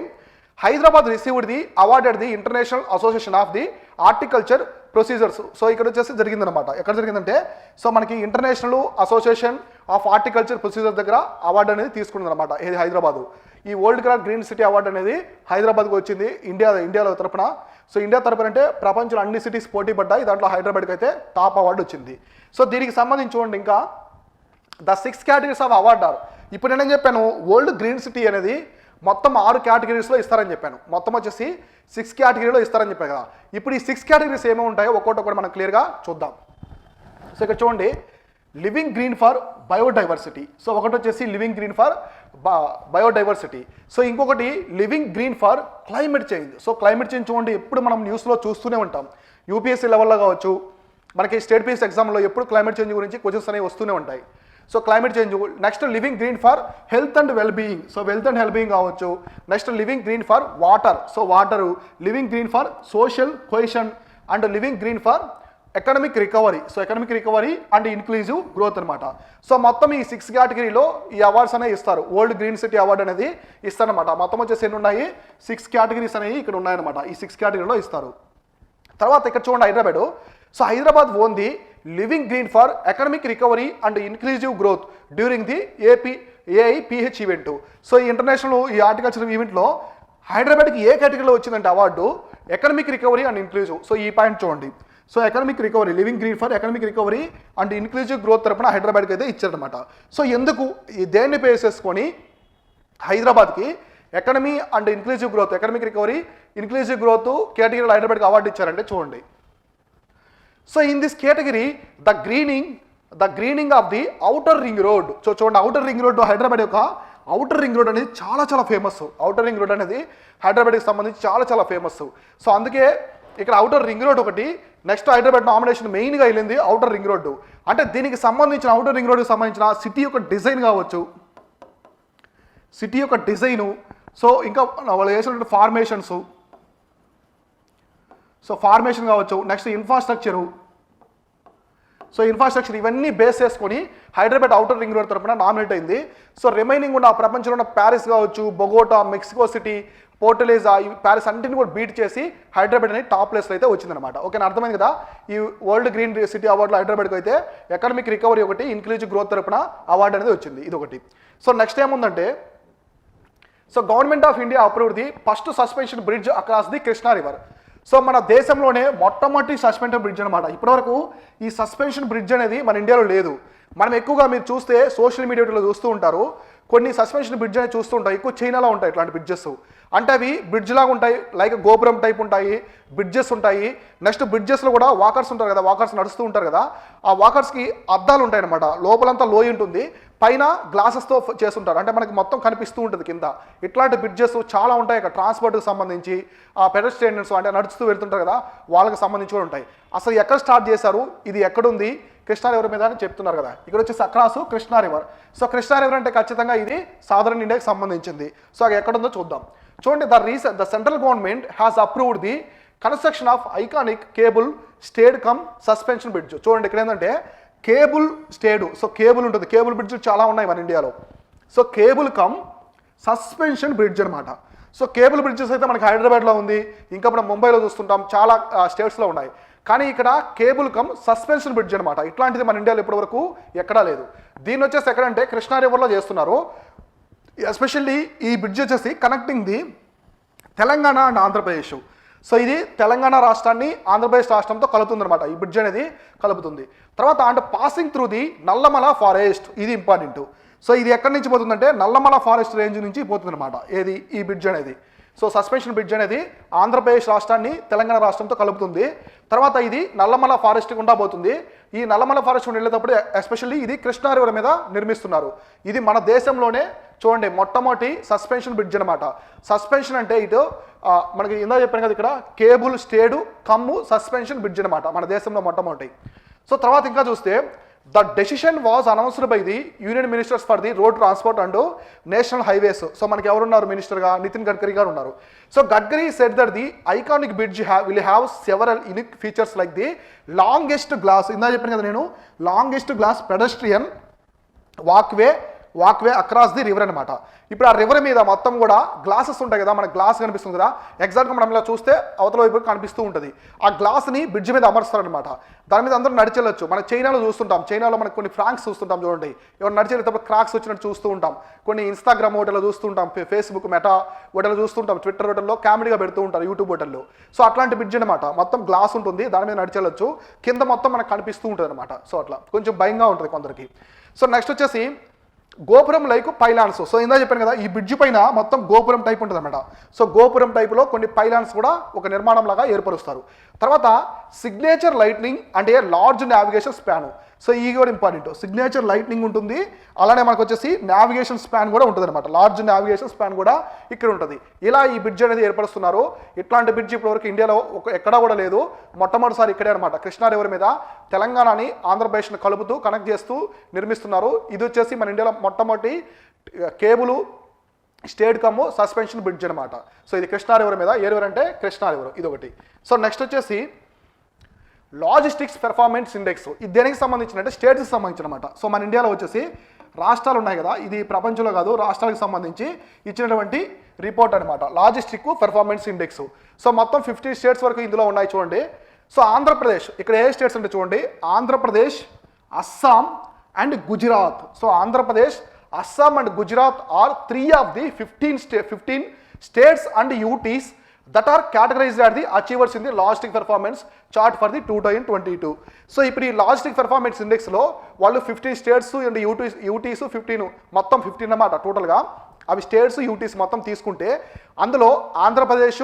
Hyderabad received the award at the international association of the horticulture procedures. So ఇక్కడ వచ్చేసి జరిగిందనమాట. ఎక్కడ జరిగిందంటే, సో మనకి international association of horticulture procedure దగ్గర అవార్డు అనేది తీసుకుందనమాట. ఇది హైదరాబాద్. ఈ వరల్డ్ గ్రీన్ సిటీ అవార్డు అనేది హైదరాబాద్కి వచ్చింది ఇండియాలో తరపున. సో ఇండియా తరపున అంటే ప్రపంచంలో అన్ని సిటీస్ పోటీ పడ్డాయి, దాంట్లో హైదరాబాద్కి అయితే టాప్ అవార్డు వచ్చింది. సో దీనికి సంబంధించి చూడండి, ఇంకా the 6 categories of award are, ఇప్పుడు నేనేం చెప్పాను, వరల్డ్ గ్రీన్ సిటీ అనేది మొత్తం 6 కేటగిరీస్లో ఇస్తారని చెప్పాను. మొత్తం వచ్చేసి 6 కేటగిరీలో ఇస్తారని చెప్పాను కదా. ఇప్పుడు ఈ 6 కేటగిరీస్ ఏమేమి ఉంటాయో ఒక్కొక్కటి మనం క్లియర్గా చూద్దాం. సో ఇక్కడ చూడండి, living green for biodiversity. So ఒకటి వచ్చేసి living green for biodiversity. So ఇంకొకటి living green for climate change. So climate change చూడండి, ఎప్పుడు మనం న్యూస్లో చూస్తూనే ఉంటాం. యూపీఎస్సీ లెవెల్లో కావచ్చు, మనకి స్టేట్ పీఎస్ ఎగ్జామ్లో ఎప్పుడు క్లైమేట్ చేంజ్ గురించి క్వశ్చన్స్ అనేవి వస్తూనే ఉంటాయి. So climate change. Next living green for health and well being. So wealth and well being కావచ్చు. Next living green for water. So water. Living green for social cohesion and living green for economic recovery. So economic recovery and inclusive growth అనమాట. So మొత్తం ఈ 6 కేటగిరీలో ఈ awards అనేవి ఇస్తారు. World green city award అనేది ఇస్తారనమాట. మొత్తం వచ్చేసి ఎన్ని ఉన్నాయి, 6 కేటగిరీస్ అనేవి ఇక్కడ ఉన్నాయన్నమాట. ఈ 6 కేటగిరీలో ఇస్తారు. తర్వాత ఇక్కడ చూడండి, Hyderabad. So Hyderabad won the living green for economic recovery and inclusive growth during the AIPH event. So ఈ ఇంటర్నేషనల్ ఈ హార్టికల్చర్ ఈవెంట్లో హైదరాబాద్కి ఏ కేటగిరీలో వచ్చిందంటే award, economic recovery and inclusive. So ఈ పాయింట్ చూడండి. So economic recovery, living green for economic recovery and inclusive growth తరపున హైదరాబాద్కి అయితే ఇచ్చారనమాట. సో ఎందుకు దేన్ని బేస్ చేసుకొని హైదరాబాద్కి economy and inclusive growth, economic recovery inclusive growth కేటగిరీలో హైదరాబాద్కి అవార్డు ఇచ్చారంటే చూడండి. So in this category the greening of the outer ring road. So చూడండి, ఔటర్ రింగ్ రోడ్, హైదరాబాద్ యొక్క ఔటర్ రింగ్ రోడ్ అనేది చాలా ఫేమస్. ఔటర్ రింగ్ రోడ్ అనేది హైదరాబాద్కి సంబంధించి చాలా ఫేమస్. సో అందుకే ఇక్కడ ఔటర్ రింగ్ రోడ్ ఒకటి. నెక్స్ట్ హైదరాబాద్ నామినేషన్ మెయిన్గా వెళ్ళింది ఔటర్ రింగ్ రోడ్డు. అంటే దీనికి సంబంధించిన ఔటర్ రింగ్ రోడ్కి సంబంధించిన సిటీ యొక్క డిజైన్ కావచ్చు, సిటీ యొక్క డిజైను, సో ఇంకా వాళ్ళు వేసినటువంటి ఫార్మేషన్స్, సో ఫార్మేషన్ కావచ్చు, నెక్స్ట్ ఇన్ఫ్రాస్ట్రక్చరు. సో ఇన్ఫ్రాస్ట్రక్చర్ ఇవన్నీ బేస్ చేసుకొని హైదరాబాద్ ఔటర్ రింగ్ రోడ్ తరపున నామినేట్ అయింది. సో రిమైనింగ్ ఉన్న ప్రపంచంలో ఉన్న ప్యారిస్ కావచ్చు, బొగోటా, మెక్సికో సిటీ, పోర్టలేజా, ఈ ప్యారిస్ అన్నింటిని కూడా బీట్ చేసి హైదరాబాద్ అనేది టాప్ ప్లేస్లో అయితే వచ్చిందనమాట. ఓకేనా, అర్థమైంది కదా. ఈ వరల్డ్ గ్రీన్ సిటీ అవార్డులో హైదరాబాద్కి అయితే ఎకనమిక్ రికవరీ ఒకటి, ఇన్క్లూజివ్ గ్రోత్ తరపున అవార్డు అనేది వచ్చింది, ఇది ఒకటి. సో నెక్స్ట్ ఏముందంటే, so government of India approved the first suspension bridge across the Krishna river. So మన దేశంలోనే మొట్టమొదటి సస్పెన్షన్ బ్రిడ్జ్ అనమాట. ఇప్పటివరకు ఈ సస్పెన్షన్ బ్రిడ్జ్ అనేది మన ఇండియాలో లేదు. మనం ఎక్కువగా మీరు చూస్తే సోషల్ మీడియాలో చూస్తూ ఉంటారు, కొన్ని సస్పెన్షన్ బ్రిడ్జ్ అనేది చూస్తూ ఉంటాయి, ఎక్కువ చైనాలో ఉంటాయి ఇట్లాంటి బ్రిడ్జెస్. అంటే అవి బ్రిడ్జ్ లాగా ఉంటాయి, లైక్ గోపురం టైప్ ఉంటాయి, బ్రిడ్జెస్ ఉంటాయి. నెక్స్ట్ బ్రిడ్జెస్లో కూడా వాకర్స్ ఉంటారు కదా, వాకర్స్ నడుస్తూ ఉంటారు కదా, ఆ వాకర్స్కి అద్దాలు ఉంటాయి అనమాట. లోపలంతా లోయ ఉంటుంది, పైన గ్లాసెస్తో చేస్తుంటారు, అంటే మనకి మొత్తం కనిపిస్తూ ఉంటుంది కింద. ఇట్లాంటి బ్రిడ్జెస్ చాలా ఉంటాయి ఇక్కడ. ట్రాన్స్పోర్ట్కి సంబంధించి ఆ పెడస్ట్రియన్స్ అంటే నడుస్తూ వెళ్తుంటారు కదా, వాళ్ళకి సంబంధించి కూడా ఉంటాయి. అసలు ఎక్కడ స్టార్ట్ చేశారు, ఇది ఎక్కడుంది, కృష్ణా రివర్ మీద అని చెప్తున్నారు కదా. ఇక్కడ వచ్చేసి across Krishna river. So Krishna river అంటే ఖచ్చితంగా ఇది సాధారణ ఇండియాకి సంబంధించింది. సో అది ఎక్కడుందో చూద్దాం. చూడండి, the central government has approved the construction of iconic cable stayed cum suspension bridge. చూడండి ఇక్కడ ఏంటంటే కేబుల్ స్టేడు. సో కేబుల్ ఉంటుంది, కేబుల్ బ్రిడ్జ్ చాలా ఉన్నాయి మన ఇండియాలో. So cable cum suspension bridge అనమాట. సో కేబుల్ బ్రిడ్జెస్ అయితే మనకి హైదరాబాద్లో ఉంది, ఇంకా మనం ముంబైలో చూస్తుంటాం, చాలా స్టేట్స్లో ఉన్నాయి. కానీ ఇక్కడ కేబుల్ కమ్ సస్పెన్షన్ బ్రిడ్జ్ అనమాట. ఇట్లాంటిది మన ఇండియాలో ఇప్పటివరకు ఎక్కడా లేదు. దీన్ని వచ్చేసి ఎక్కడంటే కృష్ణా రివర్లో చేస్తున్నారు. ఎస్పెషల్లీ ఈ బ్రిడ్జ్ వచ్చేసి connecting the Telangana and Andhra Pradesh. So ఇది తెలంగాణ రాష్ట్రాన్ని ఆంధ్రప్రదేశ్ రాష్ట్రంతో కలుపుతుందన్నమాట. ఈ బ్రిడ్జ్ అనేది కలుపుతుంది. తర్వాత అంటే passing through the Nallamala forest, ఇది ఇంపార్టెంట్. సో ఇది ఎక్కడి నుంచి పోతుందంటే నల్లమల ఫారెస్ట్ రేంజ్ నుంచి పోతుందన్నమాట. ఏది ఈ బ్రిడ్జ్ అనేది. సో సస్పెన్షన్ బ్రిడ్జ్ అనేది ఆంధ్రప్రదేశ్ రాష్ట్రాన్ని తెలంగాణ రాష్ట్రంతో కలుపుతుంది. తర్వాత ఇది నల్లమల ఫారెస్ట్ గుండా పోతుంది. ఈ నల్లమల ఫారెస్ట్ గుండా వెళ్ళేటప్పుడు ఎస్పెషల్లీ ఇది కృష్ణా రివర్ మీద నిర్మిస్తున్నారు. ఇది మన దేశంలోనే చూడండి మొట్టమొదటి సస్పెన్షన్ బ్రిడ్జ్ అనమాట. సస్పెన్షన్ అంటే ఇటు మనకి ఇందా చెప్పాను కదా, ఇక్కడ కేబుల్ స్టేడు కమ్ము సస్పెన్షన్ బ్రిడ్జ్ అనమాట మన దేశంలో మొట్టమొదటి. సో తర్వాత ఇంకా చూస్తే the decision was announced by the union ministers for the road transport and national highways. So మనకి ఎవరున్నారు మినిస్టర్గా? నితిన్ గడ్కరీ గారు ఉన్నారు. So Gadkari said that the iconic bridge will have several unique features like the longest glass, ఇందా చెప్పాను కదా నేను, longest glass pedestrian walkway across the river అనమాట. ఇప్పుడు ఆ రివర్ మీద మొత్తం కూడా గ్లాసెస్ ఉంటాయి కదా, మనకు గ్లాస్ కనిపిస్తుంది కదా, ఎగ్జాక్ట్గా మనం ఇలా చూస్తే అవతల వైపు కనిపిస్తూ ఉంటుంది. ఆ గ్లాస్ని బ్రిడ్జ్ మీద అమరుస్తారనమాట. దాని మీద అందరూ నడిచెళ్ళొచ్చు. మన చైనాలో చూస్తుంటాం, చైనాలో మనకు కొన్ని ఫ్రాంక్స్ చూస్తుంటాం చూడండి, ఎవరు నడిచెళ్ళేటప్పుడు క్రాక్స్ వచ్చినట్టు చూస్తూ ఉంటాం. కొన్ని ఇన్స్టాగ్రామ్ హోటల్లో చూస్తుంటాం, ఫేస్బుక్ మెటా హోటల్లో చూస్తుంటాం, ట్విట్టర్ హోటల్లో కామెడీగా పెడుతూ ఉంటారు, యూట్యూబ్ హోటల్లో. సో అట్లాంటి బ్రిడ్జ్ అనమాట. మొత్తం గ్లాస్ ఉంటుంది, దాని మీద నడిచెళ్ళొచ్చు, కింద మొత్తం మనకు కనిపిస్తూ ఉంటుంది అనమాట. సో అట్లా కొంచెం భయంగా ఉంటుంది కొందరికి. సో నెక్స్ట్ వచ్చేసి గోపురం లైక్ పైలాన్స్. సో ఇందా చెప్పాను కదా, ఈ బ్రిడ్జ్ పైన మొత్తం గోపురం టైప్ ఉంటుంది అనమాట. సో గోపురం టైపులో కొన్ని పైలాన్స్ కూడా ఒక నిర్మాణం లాగా ఏర్పరుస్తారు. తర్వాత సిగ్నేచర్ లైట్నింగ్ అంటే లార్జ్ నావిగేషన్ స్పాన్. సో ఈ కూడా ఇంపార్టెంట్. సిగ్నేచర్ లైట్నింగ్ ఉంటుంది, అలానే మనకు వచ్చేసి నావిగేషన్ స్పాన్ కూడా ఉంటుంది అనమాట. లార్జ్ నావిగేషన్ స్పాన్ కూడా ఇక్కడ ఉంటుంది. ఇలా ఈ బ్రిడ్జ్ అనేది ఏర్పరుస్తున్నారు. ఇట్లాంటి బ్రిడ్జ్ ఇప్పటివరకు ఇండియాలో ఎక్కడా కూడా లేదు, మొట్టమొదటిసారి ఇక్కడే అనమాట. కృష్ణా రివర్ మీద తెలంగాణని ఆంధ్రప్రదేశ్ని కలుపుతూ కనెక్ట్ చేస్తూ నిర్మిస్తున్నారు. ఇది వచ్చేసి మన ఇండియాలో మొట్టమొదటి cable stayed come suspension bridge అనమాట. సో ఇది కృష్ణా రివర్ మీద. ఏ రివర్ అంటే కృష్ణా రివర్, ఇది ఒకటి. సో నెక్స్ట్ వచ్చేసి లాజిస్టిక్స్ పెర్ఫార్మెన్స్ ఇండెక్స్. ఇది దేనికి సంబంధించిన అంటే స్టేట్స్కి సంబంధించిన అనమాట. సో మన ఇండియాలో వచ్చేసి రాష్ట్రాలు ఉన్నాయి కదా, ఇది ప్రపంచంలో కాదు రాష్ట్రాలకు సంబంధించి ఇచ్చినటువంటి రిపోర్ట్ అనమాట, లాజిస్టిక్ పెర్ఫార్మెన్స్ ఇండెక్స్. సో మొత్తం 50 స్టేట్స్ వరకు ఇందులో ఉన్నాయి చూడండి. సో ఆంధ్రప్రదేశ్, ఇక్కడ ఏ స్టేట్స్ అంటే చూడండి, Andhra Pradesh, Assam and Gujarat. So Andhra Pradesh, Assam and Gujarat are 3 of the 15 states and UTs that are categorized as the achievers in the logistic performance chart for the 2022. So ఇప్పుడు ఈ లాజిస్టిక్ పెర్ఫార్మెన్స్ ఇండెక్స్లో వాళ్ళు 15 స్టేట్స్ అండ్ యూటీస్ 15, మొత్తం 15 అన్నమాట టోటల్గా. అవి స్టేట్స్ యూటీస్ మొత్తం తీసుకుంటే అందులో ఆంధ్రప్రదేశ్,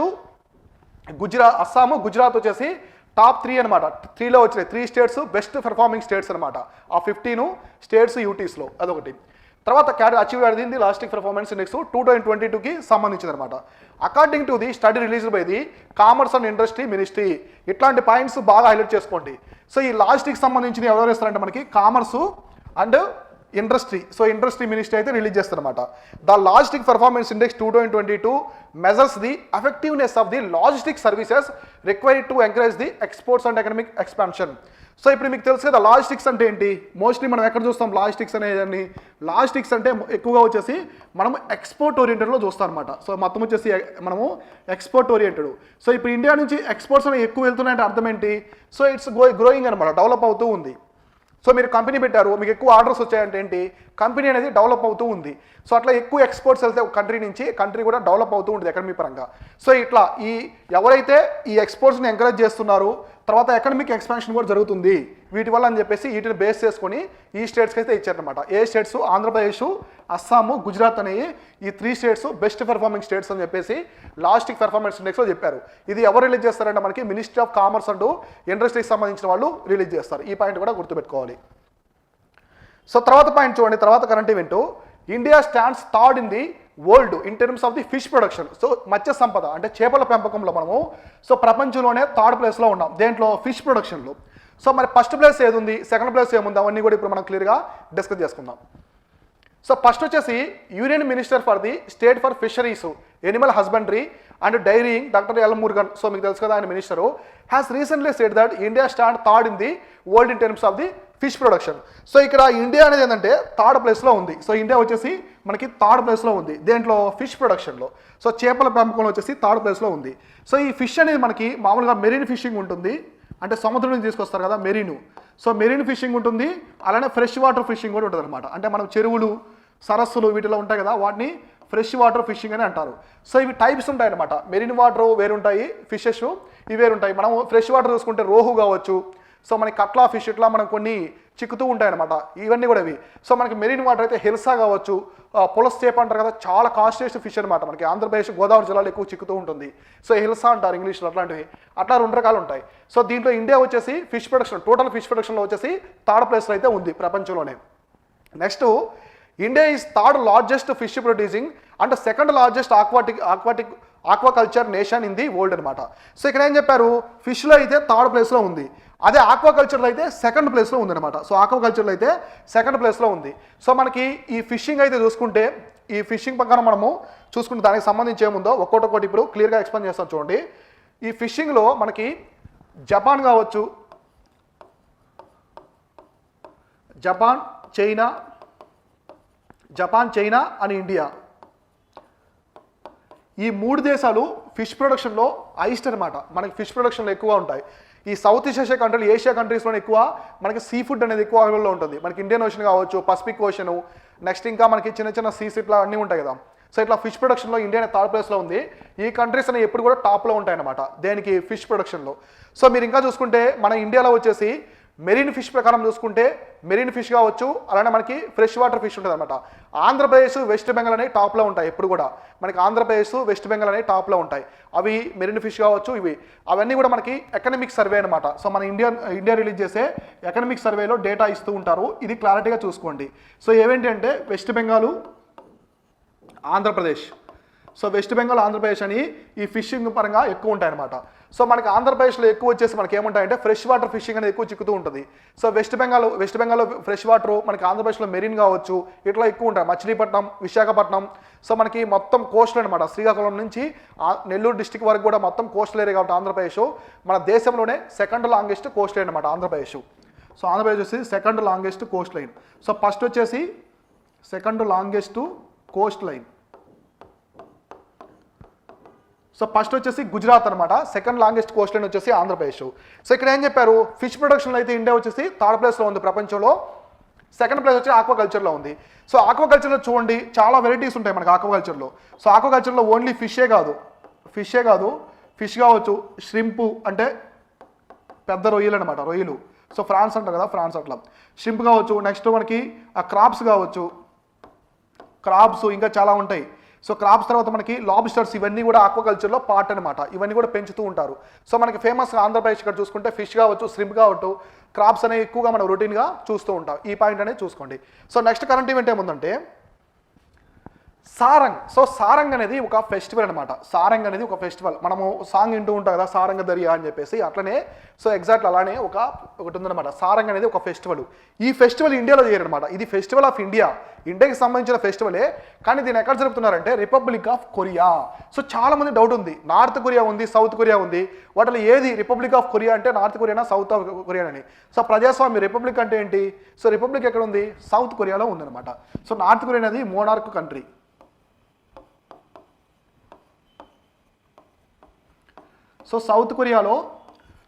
అస్సాము, గుజరాత్ వచ్చేసి టాప్ 3 అనమాట. 3లో వచ్చినాయి. 3 స్టేట్స్ బెస్ట్ పెర్ఫార్మింగ్ స్టేట్స్ అనమాట ఆ 15 స్టేట్స్ యూటీస్లో, అదొకటి. తర్వాత అచీవ్ అయింది లాజిస్టిక్ పెర్ఫార్మెన్స్ ఇండెక్స్ 2022కి సంబంధించింది అనమాట. According to the study released by the commerce and industry ministry. ఇట్లాంటి పాయింట్స్ బాగా హైలైట్ చేసుకోండి. సో ఈ లాజిస్టిక్ సంబంధించిన ఎవరు ఇస్తారంటే మనకి commerce and industry. So industry ministry అయితే రిలీజ్ చేస్తారనమాట. The logistic performance index 2022 measures the effectiveness of the logistic services required to encourage the exports and economic expansion. So ఇప్పుడు మీకు తెలుసు కదా లాజిస్టిక్స్ అంటే ఏంటి. మోస్ట్లీ మనం ఎక్కడ చూస్తాం లాజిస్టిక్స్ అనేదాన్ని? లాజిస్టిక్స్ అంటే ఎక్కువగా వచ్చేసి మనం ఎక్స్పోర్ట్ ఓరియంటెడ్లో చూస్తాం అనమాట. సో మొత్తం వచ్చేసి మనము ఎక్స్పోర్ట్ ఓరియంటెడ్. సో ఇప్పుడు ఇండియా నుంచి ఎక్స్పోర్ట్స్ అనేవి ఎక్కువ వెళ్తున్నాయంటే అర్థం ఏంటి? సో ఇట్స్ గ్రోయింగ్ అనమాట, డెవలప్ అవుతూ ఉంది. సో మీరు కంపెనీ పెట్టారు, మీకు ఎక్కువ ఆర్డర్స్ వచ్చాయంటే ఏంటి? కంపెనీ అనేది డెవలప్ అవుతూ ఉంది. సో అట్లా ఎక్కువ ఎక్స్పోర్ట్స్ వెళ్తే ఒక కంట్రీ నుంచి కంట్రీ కూడా డెవలప్ అవుతూ ఉంటుంది ఎకనమీ పరంగా. సో ఇట్లా ఎవరైతే ఈ ఎక్స్పోర్ట్స్ని ఎంకరేజ్ చేస్తున్నారు, తర్వాత ఎకనమిక్ ఎక్స్పాన్షన్ కూడా జరుగుతుంది వీటి వల్ల అని చెప్పేసి వీటిని బేస్ చేసుకొని ఈ స్టేట్స్కి అయితే ఇచ్చారనమాట. ఏ స్టేట్స్? ఆంధ్రప్రదేశ్, అస్సాము, గుజరాత్ అనేవి ఈ 3 స్టేట్స్ బెస్ట్ పెర్ఫార్మింగ్ స్టేట్స్ అని చెప్పేసి లాజిస్టిక్ పెర్ఫార్మెన్స్ ఇండెక్స్లో చెప్పారు. ఇది ఎవరు రిలీజ్ చేస్తారంటే మనకి మినిస్ట్రీ ఆఫ్ కామర్స్ అండ్ ఇండస్ట్రీకి సంబంధించిన వాళ్ళు రిలీజ్ చేస్తారు. ఈ పాయింట్ కూడా గుర్తుపెట్టుకోవాలి. సో తర్వాత పాయింట్ చూడండి, తర్వాత current event. India stands third in the world in terms of the fish production. So Matsya Sampada అంటే చేపల పెంపకంలో మనము ప్రపంచంలోనే 3rd ప్లేస్లో ఉన్నాం. దేంట్లో? ఫిష్ ప్రొడక్షన్లో. సో మరి ఫస్ట్ ప్లేస్ ఏది ఉంది, సెకండ్ ప్లేస్ ఏముంది, అవన్నీ కూడా ఇప్పుడు మనం క్లియర్గా డిస్కస్ చేసుకుందాం. సో ఫస్ట్ వచ్చేసి union minister for the state for fisheries Animal husbandry and dairying doctor L Murugan, so మీకు తెలుసు కదా ఆయన minister, has recently said that India stand third in the world in terms of the fish production. So ఇక్కడ India అనేది ఏంటంటే third ప్లేస్లో ఉంది. So India వచ్చేసి మనకి థర్డ్ ప్లేస్లో ఉంది దేంట్లో, ఫిష్ ప్రొడక్షన్లో. సో చేపల పెంపకంలో వచ్చేసి థర్డ్ ప్లేస్లో ఉంది. సో ఈ ఫిష్ అనేది మనకి మామూలుగా మెరీన్ ఫిషింగ్ ఉంటుంది, అంటే సముద్రం నుంచి తీసుకొస్తారు కదా మెరీను. సో మెరీన్ ఫిషింగ్ ఉంటుంది, అలానే ఫ్రెష్ వాటర్ ఫిషింగ్ కూడా ఉంటుంది అనమాట. అంటే మనం చెరువులు, సరస్సులు వీటిలో ఉంటాయి కదా, వాటిని ఫ్రెష్ వాటర్ ఫిషింగ్ అని అంటారు. సో ఇవి టైప్స్ ఉంటాయి అనమాట. మెరీన్ వాటర్ వేరుంటాయి, ఫిషెస్ ఇవి వేరుంటాయి. మనం ఫ్రెష్ వాటర్ చూసుకుంటే రోహు కావచ్చు, సో మనకి కట్లా ఫిష్ ఇట్లా మనకు కొన్ని చిక్కుతూ ఉంటాయి అనమాట, ఇవన్నీ కూడా ఇవి. సో మనకి మెరీన్ వాటర్ అయితే హిల్సా కావచ్చు, పులస్ చేప అంటారు కదా, చాలా కాస్ట్లీయెస్ట్ ఫిష్ అనమాట. మనకి ఆంధ్రప్రదేశ్ గోదావరి జిల్లాలో ఎక్కువ చిక్కుతూ ఉంటుంది. సో హిల్సా అంటారు ఇంగ్లీష్లో, అట్లాంటివి అట్లా 2 రకాలు ఉంటాయి. సో దీంట్లో ఇండియా వచ్చేసి ఫిష్ ప్రొడక్షన్, టోటల్ ఫిష్ ప్రొడక్షన్లో వచ్చేసి థర్డ్ ప్లేస్లో అయితే ఉంది ప్రపంచంలోనే. Next, India is third largest fish producing and second largest aquaculture nation in the world అనమాట. సో ఇక్కడ ఏం చెప్పారు, ఫిష్లో అయితే థర్డ్ ప్లేస్లో ఉంది, అదే ఆక్వాకల్చర్లో అయితే సెకండ్ ప్లేస్లో ఉందన్నమాట. సో ఆక్వాకల్చర్లో అయితే సెకండ్ ప్లేస్లో ఉంది. సో మనకి ఈ ఫిషింగ్ అయితే చూసుకుంటే, ఈ ఫిషింగ్ ప్రకారం మనము చూసుకుంటే దానికి సంబంధించి ఏముందో ఒక్కొక్కటి ఇప్పుడు క్లియర్గా ఎక్స్ప్లెయిన్ చేస్తాం చూడండి. ఈ ఫిషింగ్లో మనకి జపాన్ కావచ్చు, జపాన్, చైనా అండ్ ఇండియా, ఈ 3 దేశాలు ఫిష్ ప్రొడక్షన్లో హైయెస్ట్ అనమాట. మనకి ఫిష్ ప్రొడక్షన్లో ఎక్కువ ఉంటాయి. ఈ సౌత్ ఈస్ట్ ఏషియా కంట్రీలు, ఏషియా కంట్రీస్లోనే ఎక్కువ మనకి సీ ఫుడ్ అనేది ఎక్కువ అవైలబుల్లో ఉంటుంది. మనకి ఇండియన్ ఓషన్ కావచ్చు, పసిఫిక్ ఓషను, నెక్స్ట్ ఇంకా మనకి చిన్న చిన్న సీస్ ఇట్లా అన్నీ ఉంటాయి కదా. సో ఇట్లా ఫిష్ ప్రొడక్షన్లో ఇండియా థర్డ్ ప్లేస్లో ఉంది. ఈ కంట్రీస్ అనేవి ఎప్పుడు కూడా టాప్లో ఉంటాయి అనమాట దేనికి, ఫిష్ ప్రొడక్షన్లో. సో మీరు ఇంకా చూసుకుంటే మన ఇండియాలో వచ్చేసి మెరీన్ ఫిష్ ప్రకారం చూసుకుంటే మెరీన్ ఫిష్ కావచ్చు, అలానే మనకి ఫ్రెష్ వాటర్ ఫిష్ ఉంటుంది అనమాట. ఆంధ్రప్రదేశ్, వెస్ట్ బెంగాల్ అనేవి టాప్లో ఉంటాయి ఎప్పుడు కూడా. మనకి ఆంధ్రప్రదేశ్, వెస్ట్ బెంగాల్ అనేవి టాప్లో ఉంటాయి. అవి మెరీన్ ఫిష్ కావచ్చు, ఇవి అవన్నీ కూడా మనకి ఎకనామిక్ సర్వే అనమాట. సో మన ఇండియా రిలీజ్ చేసే ఎకనామిక్ సర్వేలో డేటా ఇస్తూ ఉంటారు, ఇది క్లారిటీగా చూసుకోండి. సో ఏవేంటి అంటే west Bengal, Andhra Pradesh. So west Bengal, Andhra Pradesh అని ఈ ఫిషింగ్ పరంగా ఎక్కువ ఉంటాయి అనమాట. సో మనకి ఆంధ్రప్రదేశ్లో ఎక్కువ వచ్చేసి మనకి ఏముంటాయంటే ఫ్రెష్ వాటర్ ఫిషింగ్ అనేది ఎక్కువ చిక్కుతూ ఉంటుంది. సో వెస్ట్ బెంగాల్లో ఫ్రెష్ వాటర్, మనకి ఆంధ్రప్రదేశ్లో మెరీన్ కావచ్చు, ఇట్లా ఎక్కువ ఉంటాయి. మచిలీపట్నం, విశాఖపట్నం, సో మనకి మొత్తం కోస్టల్ అనమాట. శ్రీకాకుళం నుంచి నెల్లూరు డిస్టిక్ వరకు కూడా మొత్తం కోస్టల్ ఏరియా కాబట్టి ఆంధ్రప్రదేశ్ మన దేశంలోనే సెకండ్ లాంగెస్ట్ కోస్ట్ లైన్ అనమాట ఆంధ్రప్రదేశ్. సో ఆంధ్రప్రదేశ్ వచ్చేసి second longest coast line. So first వచ్చేసి second longest coast line. So first వచ్చేసి గుజరాత్ అనమాట, సెకండ్ లాంగెస్ట్ కోస్ట్ లైన్ వచ్చేసి ఆంధ్రప్రదేశ్. సో ఇక్కడ ఏం చెప్పారు, ఫిష్ ప్రొడక్షన్లో అయితే ఇండియా వచ్చేసి థర్డ్ ప్లేస్లో ఉంది ప్రపంచంలో. సెకండ్ ప్లేస్ వచ్చి ఆక్వాకల్చర్లో ఉంది. సో ఆక్వాకల్చర్లో చూడండి చాలా వెరైటీస్ ఉంటాయి మనకి ఆక్వాకల్చర్లో. సో ఆక్వాకల్చర్లో ఓన్లీ ఫిషే కాదు, ఫిష్ కావచ్చు, ష్రింపు అంటే పెద్ద రొయ్యలు అనమాట, రొయ్యలు. సో ఫ్రాన్స్ అంటారు కదా, ఫ్రాన్స్ అట్లా ష్రింప్ కావచ్చు. నెక్స్ట్ మనకి క్రాప్స్ కావచ్చు, క్రాప్స్ ఇంకా చాలా ఉంటాయి. సో క్రాప్స్ తర్వాత మనకి లాబ్స్టర్స్, ఇవన్నీ కూడా ఆక్వాకల్చర్లో పార్ట్ అనమాట. ఇవన్నీ కూడా పెంచుతూ ఉంటారు. సో మనకి ఫేమస్ ఆంధ్రప్రదేశ్ ఇక్కడ చూసుకుంటే ఫిష్ కావచ్చు, ష్రింప్ కావచ్చు, క్రాప్స్ అనేవి ఎక్కువగా మనం రొటీన్గా చూస్తూ ఉంటాం. ఈ పాయింట్ అనేది చూసుకోండి. సో నెక్స్ట్ కరెంట్ ఈవెంట్ ఏముందంటే సారంగ్. సో సారంగ్ అనేది ఒక ఫెస్టివల్ అనమాట. సారంగ్ అనేది ఒక ఫెస్టివల్. మనము సాంగ్ వింటూ ఉంటాం కదా, సారంగ దర్యా అని చెప్పేసి, అట్లనే సో ఎగ్జాక్ట్ అలానే ఒకటి ఉందన్నమాట. సారంగ్ అనేది ఒక ఫెస్టివల్. ఈ ఫెస్టివల్ ఇండియాలో చేయరనమాట. ఇది ఫెస్టివల్ ఆఫ్ ఇండియా, ఇండియాకి సంబంధించిన ఫెస్టివలే. కానీ దీన్ని ఎక్కడ జరుపుతున్నారంటే రిపబ్లిక్ ఆఫ్ కొరియా. సో చాలా మంది డౌట్ ఉంది, నార్త్ కొరియా ఉంది, సౌత్ కొరియా ఉంది, వాటిలో ఏది రిపబ్లిక్ ఆఫ్ కొరియా అంటే నార్త్ కొరియానా సౌత్ కొరియా అని. సో ప్రజాస్వామ్య రిపబ్లిక్ అంటే ఏంటి, సో రిపబ్లిక్ ఎక్కడ ఉంది, సౌత్ కొరియాలో ఉందన్నమాట. సో నార్త్ కొరియా అనేది మోనార్క్ కంట్రీ. సో సౌత్ కొరియాలో,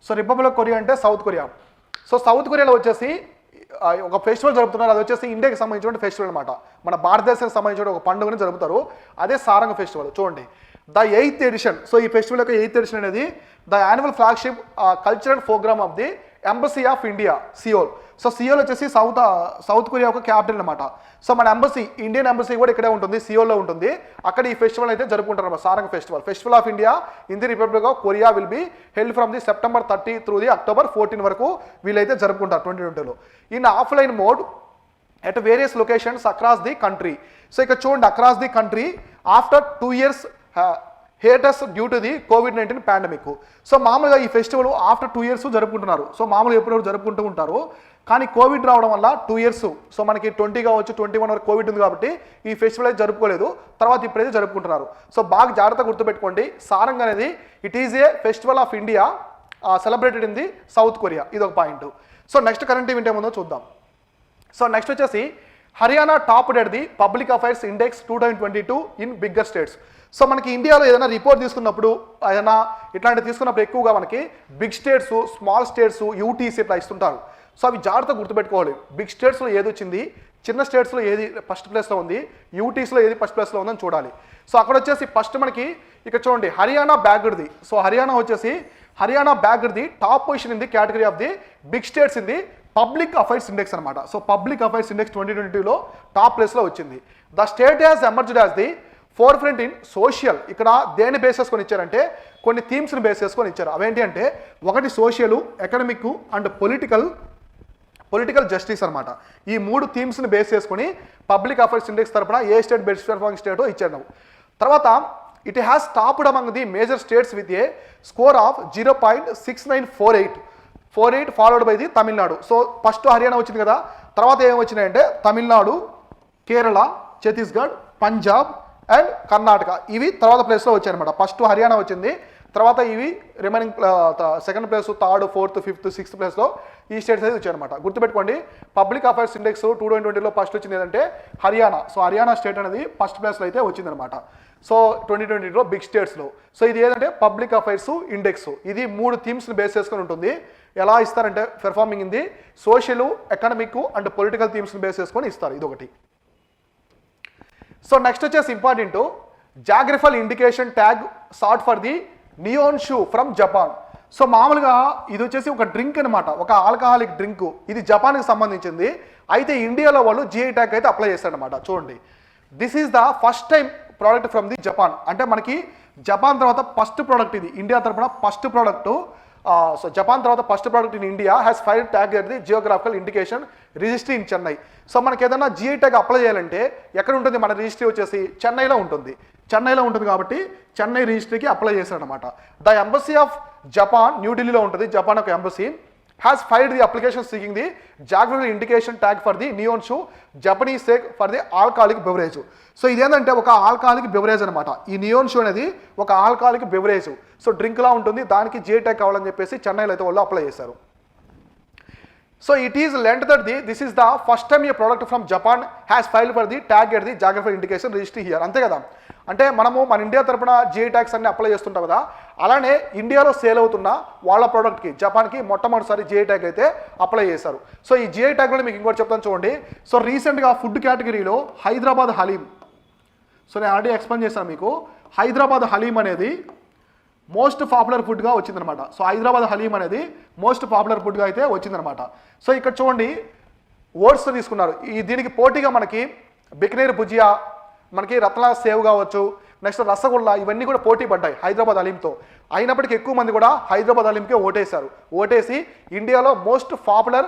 సో రిపబ్లిక్ కొరియా అంటే సౌత్ కొరియా. సో సౌత్ కొరియాలో వచ్చేసి ఒక ఫెస్టివల్ జరుపుతున్నారు, అది వచ్చేసి ఇండియాకి సంబంధించిన ఫెస్టివల్ అనమాట. మన భారతదేశానికి సంబంధించిన ఒక పండుగని జరుపుతారు, అదే సారంగ ఫెస్టివల్. చూడండి, ద 8th ఎడిషన్. సో ఈ ఫెస్టివల్ యొక్క 8th ఎడిషన్ అనేది the annual flagship cultural programme of the embassy of India, Seoul. So Seoul వచ్చేసి సౌత్ కొరియా యొక్క క్యాపిటల్ అనమాట. సో మన ఎంబసీ, ఇండియన్ ఎంబసీ కూడా ఇక్కడే ఉంటుంది, సియోల్లో ఉంటుంది. అక్కడ ఈ ఫెస్టివల్ అయితే జరుపుకుంటారు అన్నమాట, Sarang festival. Festival of India in the republic of Korea will be held from the September 30 through the October 14 వరకు వీళ్ళైతే జరుపుకుంటారు 2020లో. In offline mode at various locations across the country. So ఇక్కడ చూడండి, across the country after 2 years hiatus due to the COVID-19 pandemic. So మామూలుగా ఈ festival after 2 years జరుపుకుంటున్నారు. So మామూలుగా ఎప్పుడెప్పుడు జరుపుకుంటూ ఉంటారు, కానీ కోవిడ్ రావడం వల్ల 2 years, సో మనకి 20 కావచ్చు 21 వరకు కోవిడ్ ఉంది కాబట్టి ఈ ఫెస్టివల్ అయితే జరుపుకోలేదు, తర్వాత ఇప్పుడైతే జరుపుకుంటున్నారు. సో బాగా జాగ్రత్తగా గుర్తుపెట్టుకోండి, సారంగ్ అనేది it is a festival of India celebrated in the south Korea, ఇది ఒక point. So next current event ఏముందో చూద్దాం. సో నెక్స్ట్ వచ్చేసి Haryana top at the public affairs index 2022 in bigger states. So మనకి ఇండియాలో ఏదైనా రిపోర్ట్ తీసుకున్నప్పుడు, ఏదైనా ఇట్లాంటివి తీసుకున్నప్పుడు ఎక్కువగా మనకి big states, small states, UTs ఇట్లా ఇస్తుంటారు. సో అవి జాగ్రత్తగా గుర్తుపెట్టుకోవాలి. బిగ్ స్టేట్స్లో ఏది వచ్చింది, చిన్న స్టేట్స్లో ఏది ఫస్ట్ ప్లేస్లో ఉంది, యూటీస్లో ఏది ఫస్ట్ ప్లేస్లో ఉందని చూడాలి. సో అక్కడ వచ్చేసి ఫస్ట్ మనకి ఇక్కడ చూడండి Haryana bagged the. So Haryana bagged the top position in the category of the big states in the public affairs index అనమాట. సో పబ్లిక్ అఫైర్స్ ఇండెక్స్ 2022లో టాప్ ప్లేస్లో వచ్చింది. The state has emerged as the forefront in social. ఇక్కడ దేని base చేసుకొని ఇచ్చారంటే కొన్ని థీమ్స్ని base చేసుకొని ఇచ్చారు. అవేంటి అంటే ఒకటి social, economic and political justice అనమాట. ఈ 3 థీమ్స్ని బేస్ చేసుకొని పబ్లిక్ అఫైర్స్ ఇండెక్స్ తరపున ఏ స్టేట్ బెస్ట్ పెర్ఫార్మింగ్ స్టేటో ఇచ్చాడు. తర్వాత it has topped among the major states with a score of 0.6948 followed by the Tamil Nadu. So first Haryana వచ్చింది కదా, తర్వాత ఏమి వచ్చినాయంటే తమిళనాడు, కేరళ, ఛత్తీస్గఢ్, పంజాబ్ అండ్ కర్ణాటక, ఇవి తర్వాత ప్లేస్లో వచ్చాయన్నమాట. ఫస్ట్ హర్యానా వచ్చింది, తర్వాత ఇవి remaining second place, third, fourth, fifth, sixth ప్లేస్లో ఈ స్టేట్స్ అయితే వచ్చాయన్నమాట. గుర్తుపెట్టుకోండి, పబ్లిక్ అఫైర్స్ ఇండెక్స్ 2020లో ఫస్ట్ వచ్చింది ఏదంటే హర్యానా. సో హర్యానా స్టేట్ అనేది ఫస్ట్ ప్లేస్లో అయితే వచ్చిందనమాట. సో 2020లో బిగ్ స్టేట్స్లో. సో ఇది ఏదంటే పబ్లిక్ అఫైర్స్ ఇండెక్స్, ఇది 3 థీమ్స్ని బేస్ చేసుకొని ఉంటుంది. ఎలా ఇస్తారంటే performing in the social, economic and political థీమ్స్ని బేస్ చేసుకొని ఇస్తారు, ఇదొకటి. సో నెక్స్ట్ వచ్చేసి important, geographical indication tag sought for the Nihonshu from Japan. So మామూలుగా ఇది వచ్చేసి ఒక డ్రింక్ అనమాట, ఒక ఆల్కహాలిక్ డ్రింక్. ఇది జపాన్కి సంబంధించింది. అయితే ఇండియాలో వాళ్ళు జిఐ ట్యాగ్ అయితే అప్లై చేస్తారనమాట. చూడండి, this is the first time product from the Japan. అంటే మనకి జపాన్ తర్వాత ఫస్ట్ ప్రోడక్ట్, ఇది ఇండియా తరపున ఫస్ట్ ప్రోడక్ట్. సో జపాన్ తర్వాత first product in India has file tag at the geographical indication registry in Chennai. So మనకి ఏదైనా GI tag apply చేయాలంటే ఎక్కడ ఉంటుంది, మన రిజిస్ట్రీ వచ్చేసి చెన్నైలో ఉంటుంది. కాబట్టి చెన్నై రిజిస్ట్రీకి అప్లై చేశారనమాట. ద ఎంబసీ ఆఫ్ జపాన్ న్యూఢిల్లీలో ఉంటుంది, జపాన్ యొక్క embassy has filed the application seeking the geographical indication tag for the Nihonshu Japanese sake for the alcoholic beverage. So ఇదేంటంటే ఒక ఆల్కహాలిక్ బెవరేజ్ అనమాట. ఈ నియోన్షు అనేది ఒక ఆల్కహాలిక్ బెవరేజ్. సో డ్రింక్లా ఉంటుంది, దానికి జిఐ ట్యాగ్ కావాలని చెప్పేసి చెన్నైలో అయితే వాళ్ళు అప్లై చేశారు. So it is learnt that this is the first time a product from Japan has filed for the tag at the geographical indication registry here. అంతే కదా, అంటే మనము మన ఇండియా తరపున జిఐ ట్యాగ్స్ అన్ని అప్లై చేస్తుంటాం కదా, అలానే ఇండియాలో సేల్ అవుతున్న వాళ్ళ ప్రోడక్ట్కి జపాన్కి మొట్టమొదటిసారి జిఐ ట్యాగ్ అయితే అప్లై చేశారు. సో ఈ జిఐ ట్యాగ్లో మీకు ఇంకోటి చెప్తాను చూడండి. సో రీసెంట్గా ఫుడ్ కేటగిరీలో హైదరాబాద్ హలీం, సో నేను ఆల్రెడీ ఎక్స్ప్లెయిన్ చేశాను మీకు, హైదరాబాద్ హలీం అనేది మోస్ట్ పాపులర్ ఫుడ్గా వచ్చిందనమాట. సో హైదరాబాద్ హలీం అనేది మోస్ట్ పాపులర్ ఫుడ్గా అయితే వచ్చిందనమాట. సో ఇక్కడ చూడండి ఓట్స్ తీసుకున్నారు. దీనికి పోటీగా మనకి బికనేర్ భుజియా, మనకి రత్నా సేవ్ కావచ్చు, నెక్స్ట్ రసగుల్లా, ఇవన్నీ కూడా పోటీ పడ్డాయి హైదరాబాద్ హలీంతో. అయినప్పటికీ ఎక్కువ మంది కూడా హైదరాబాద్ హలీంకే ఓటేసి ఇండియాలో most popular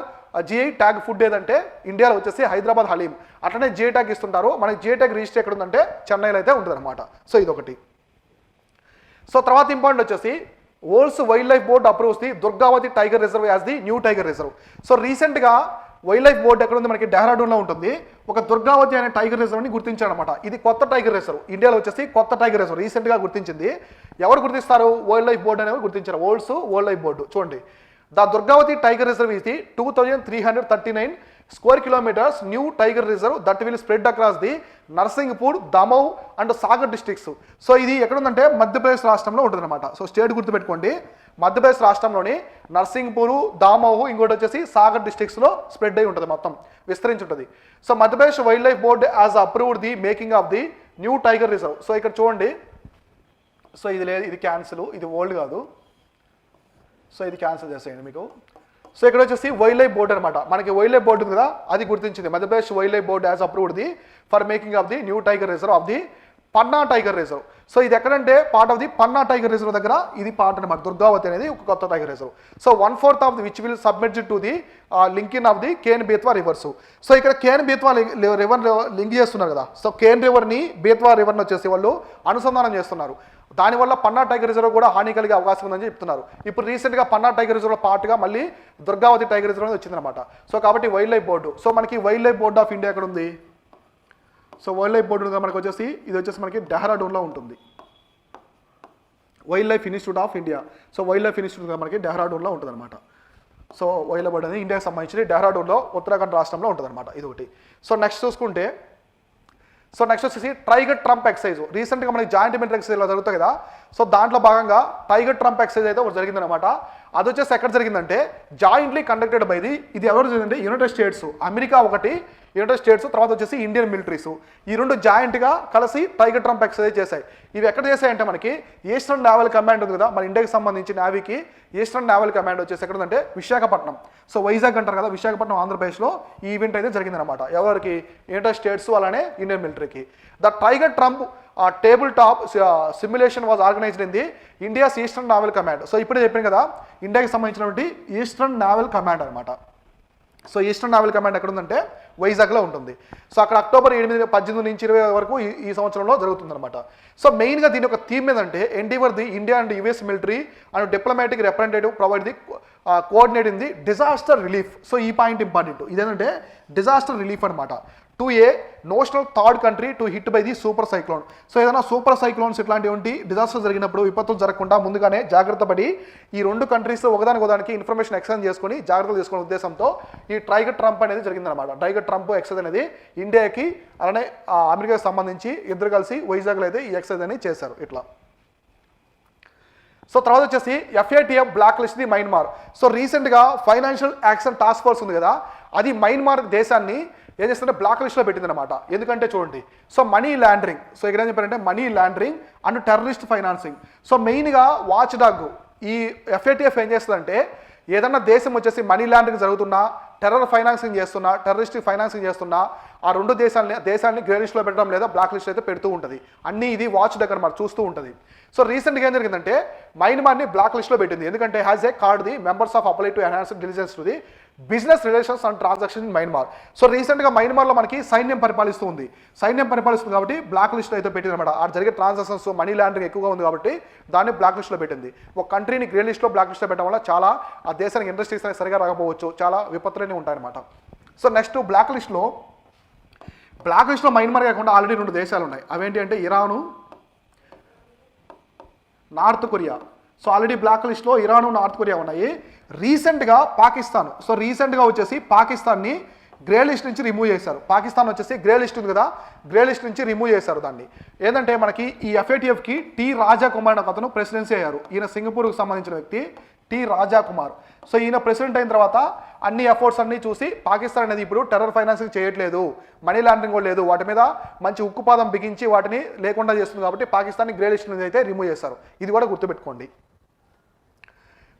GI tag food ఏదంటే ఇండియాలో వచ్చేసి హైదరాబాద్ హలీం. అట్లనే జిఐ ట్యాగ్ ఇస్తుంటారు. మనకి జిఐ ట్యాగ్ రిజిస్టర్ ఎక్కడ ఉందంటే చెన్నైలో అయితే ఉంటుంది అనమాట. సో ఇదొకటి. సో తర్వాత ఇంపార్టెంట్ వచ్చేసి world's wild life board approves the Durgavati tiger reserve as the new tiger reserve. So రీసెంట్గా వైల్డ్ లైఫ్ బోర్డు ఎక్కడ ఉంది, మనకి డెహ్రాడూన్లో ఉంటుంది. ఒక దుర్గావతి అనే టైగర్ రిజర్వ్ని గుర్తించారనమాట. ఇది కొత్త టైగర్ రిజర్వ్, ఇండియాలో వచ్చేసి కొత్త టైగర్ రిజర్వ్ రీసెంట్గా గుర్తించింది. ఎవరు గుర్తిస్తారు, వరల్డ్ లైఫ్ బోర్డు అనేవి గుర్తించారు, వరల్డ్ లైఫ్ బోర్డు. చూడండి, the Durgavati tiger reserve is the 2339 square kilometers new tiger reserve that will spread across the Narsinghpur, Damoh and Sagar districts. So ఇది ఎక్కడ ఉందంటే మధ్యప్రదేశ్ రాష్ట్రంలో ఉంటుంది అనమాట. సో స్టేట్ గుర్తుపెట్టుకోండి, మధ్యప్రదేశ్ రాష్ట్రంలోని నర్సింగ్పూర్, దామోహు, ఇంకోటి వచ్చేసి సాగర్ డిస్ట్రిక్ట్స్లో స్ప్రెడ్ అయి ఉంటుంది, మొత్తం విస్తరించి ఉంటుంది. So Madhya Pradesh wildlife board has approved the making of the new tiger reserve. So ఇక్కడ చూడండి, సో ఇది లేదు, ఇది క్యాన్సిల్, ఇది ఓల్డ్ కాదు. సో ఇది క్యాన్సిల్ చేసేయండి మీకు. సో ఇక్కడ వచ్చేసి వైల్డ్ లైఫ్ బోర్డ్ అనమాట. మనకి వైల్డ్ లైఫ్ బోర్డు ఉంది కదా, అది గుర్తించింది. Madhya Pradesh wildlife board has approved the for making of the new tiger reserve of the Panna tiger reserve. So ఇది ఎక్కడంటే part of the Panna tiger reserve దగ్గర ఇది పార్ట్ అనమాట. దుర్గావతి అనేది ఒక కొత్త tiger reserve. So 1/4 of the which will submit to the linking of the Ken Betwa rivers. So ఇక్కడ Ken Betwa river link చేస్తున్నారు కదా. సో కేన్ రివర్ని బేత్వా రివర్ని వచ్చేసి వాళ్ళు అనుసంధానం చేస్తున్నారు. దానివల్ల పన్నా టైగర్ రిజర్వ్ కూడా హాని కలిగే అవకాశం ఉందని చెప్తున్నారు. ఇప్పుడు రీసెంట్గా పన్నా టైగర్ రిజర్వ్ పార్ట్గా మళ్ళీ దుర్గావతి టైగర్ రిజర్వ్ అనేది వచ్చిందనమాట. సో కాబట్టి వైల్డ్ లైఫ్ బోర్డు. సో మనకి wild life board of India ఎక్కడ ఉంది? సో వైల్డ్ లైఫ్ బోర్డు మనకి వచ్చేసి ఇది వచ్చేసి మనకి డెహ్రాడూన్లో ఉంటుంది. Wild life institute of India. So wild life institute మనకి డెహ్రాడూన్లో ఉంటుంది అనమాట. సో వైల్డ్ లైఫ్ బోర్డు అనేది ఇండియాకి సంబంధించి డెహ్రాడూన్లో ఉత్తరాఖండ్ రాష్ట్రంలో ఉంటుంది అనమాట. ఇది ఒకటి. సో నెక్స్ట్ చూసుకుంటే నెక్స్ట్ వచ్చేసి టైగర్ ట్రంప్ ఎక్సైజ్. రీసెంట్గా మనకి జాయింట్ మిలిటరీ ఎక్సైజ్ ఇలా జరుగుతాయి కదా. సో దాంట్లో భాగంగా టైగర్ ట్రంప్ ఎక్సైజ్ అయితే ఒకటి జరిగిందనమాట. అది వచ్చేసి ఎక్కడ జరిగిందంటే జాయింట్లీ కండక్టెడ్ బై ఇది ఎవరు జరిగిందంటే యునైటెడ్ స్టేట్స్, అమెరికా ఒకటి, యునైటెడ్ స్టేట్స్, తర్వాత వచ్చేసి ఇండియన్ మిలిటరీస్, ఈ రెండు జాయింట్గా కలిసి టైగర్ ట్రంప్ ఎక్సైజ్ చేశాయి. ఇవి ఎక్కడ చేశాయంటే మనకి ఈస్టర్న్ నేవల్ కమాండ్ ఉంది కదా, మన ఇండియాకి సంబంధించి నేవీకి ఈస్టర్న్ నేవల్ కమాండ్ వచ్చేసి ఎక్కడ ఉందంటే విశాఖపట్నం. సో వైజాగ్ అంటారు కదా, విశాఖపట్నం ఆంధ్రప్రదేశ్లో ఈ ఈవెంట్ అయితే జరిగిందనమాట. ఎవరికి? యునైటెడ్ స్టేట్స్ అలానే ఇండియన్ మిలిటరీకి. The tiger Trump table top simulation was organised in the India's eastern naval command. So ఇప్పుడే చెప్పాను కదా, ఇండియాకి సంబంధించినటువంటి ఈస్టర్న్ నేవల్ కమాండ్ అనమాట. సో ఈస్టర్న్ నేవల్ కమాండ్ ఎక్కడ ఉందంటే వైజాగ్లో ఉంటుంది. సో అక్కడ అక్టోబర్ 8, 18 నుంచి 20 వరకు ఈ సంవత్సరంలో జరుగుతుందన్నమాట. సో మెయిన్గా దీని యొక్క థీమ్ ఏంటంటే Endeavour the India and US military and diplomatic representative provide the coordinate in the disaster relief. So ఈ పాయింట్ ఇంపార్టెంట్. ఇదేంటంటే డిజాస్టర్ రిలీఫ్ అనమాట. To A notional third country to hit by the super cyclone. So ఏదైనా super cyclones ఇట్లాంటివి disaster జరిగినప్పుడు విపత్తులు జరగకుండా ముందుగానే జాగ్రత్త పడి ఈ రెండు కంట్రీస్ ఒకదానికి ఇన్ఫర్మేషన్ ఎక్స్చేంజ్ చేసుకుని జాగ్రత్తలు తీసుకునే ఉద్దేశంతో ఈ టైగర్ ట్రంప్ అనేది జరిగిందనమాట. టైగర్ ట్రంప్ ఎక్సైజ్ అనేది ఇండియాకి అలానే అమెరికాకి సంబంధించి ఇద్దరు కలిసి వైజాగ్లో అయితే ఈ ఎక్సైజ్ అనేది చేశారు ఇట్లా. సో తర్వాత వచ్చేసి FATF black list the Myanmar. So రీసెంట్గా ఫైనాన్షియల్ యాక్షన్ టాస్క్ ఫోర్స్ ఉంది కదా, అది మయన్మార్ దేశాన్ని ఏం చేస్తుంటే బ్లాక్ లిస్ట్లో పెట్టిందనమాట. ఎందుకంటే చూడండి, సో మనీ లాండరింగ్. సో ఇక్కడ ఏం చెప్పారంటే money laundering and terrorist financing. So మెయిన్గా వాచ్ డాగ్ ఈ FATF ఏం చేస్తుందంటే ఏదన్నా దేశం వచ్చేసి మనీ లాండరింగ్ జరుగుతున్నా, టెర్రర్ ఫైనాన్సింగ్ చేస్తున్నా, టెర్రరిస్ట్ ఫైనాన్సింగ్ చేస్తున్నా ఆ రెండు దేశాలని గ్రే లిస్ట్లో పెట్టడం లేదా బ్లాక్ లిస్ట్ అయితే పెడుతూ ఉంటుంది. అన్నీ ఇది వాచ్ డాగ్ అనమాట, చూస్తూ ఉంటుంది. సో రీసెంట్గా ఏం జరిగిందంటే మయన్మార్ని బ్లాక్ లిస్ట్లో పెట్టింది. ఎందుకంటే has a card the members of apply to enhance diligence to the business relations and transaction in Myanmar. So రీసెంట్గా మయన్మార్లో మనకి సైన్యం పరిపాలిస్తుంది కాబట్టి బ్లాక్ లిస్ట్లో అయితే పెట్టింది అనమాట. ఆ జరిగే ట్రాన్సాక్షన్స్ మనీ లాండరింగ్ ఎక్కువగా ఉంది కాబట్టి దాన్ని బ్లాక్ లిస్ట్లో పెట్టింది. ఒక కంట్రీని గ్రే లిస్ట్లో బ్లాక్ లిస్ట్లో పెట్టడం వల్ల చాలా ఆ దేశానికి ఇండస్ట్రీస్ అనేది సరిగా రాకపోవచ్చు, చాలా విపత్తులనే ఉంటాయన్నమాట. సో నెక్స్ట్ బ్లాక్ లిస్ట్లో మయన్మార్ కాకుండా ఆల్రెడీ 2 దేశాలు ఉన్నాయి. అవేంటి అంటే Iran, North Korea. So already black లిస్ట్లో ఇరాను, నార్త్ కొరియా ఉన్నాయి. రీసెంట్గా పాకిస్తాన్. సో రీసెంట్గా వచ్చేసి పాకిస్తాన్ని గ్రే లిస్ట్ నుంచి రిమూవ్ చేశారు. పాకిస్తాన్ వచ్చేసి గ్రే లిస్ట్ ఉంది కదా, గ్రే లిస్ట్ నుంచి రిమూవ్ చేశారు దాన్ని. ఏంటంటే మనకి ఈ FATFకి టీ రాజా కుమార్ అనే అతను ప్రెసిడెన్సీ అయ్యారు. ఈయన సింగపూర్కి సంబంధించిన వ్యక్తి టీ రాజా కుమార్. సో ఈయన ప్రెసిడెంట్ అయిన తర్వాత అన్ని ఎఫర్ట్స్ అన్ని చూసి పాకిస్తాన్ అనేది ఇప్పుడు టెర్రర్ ఫైనాన్సింగ్ చేయట్లేదు, మనీ లాండరింగ్ కూడా లేదు, వాటి మీద మంచి ఉక్కుపాదం బిగించి వాటిని లేకుండా చేస్తుంది కాబట్టి పాకిస్తాన్ని గ్రే లిస్ట్ నుంచి అయితే రిమూవ్ చేశారు. ఇది కూడా గుర్తుపెట్టుకోండి.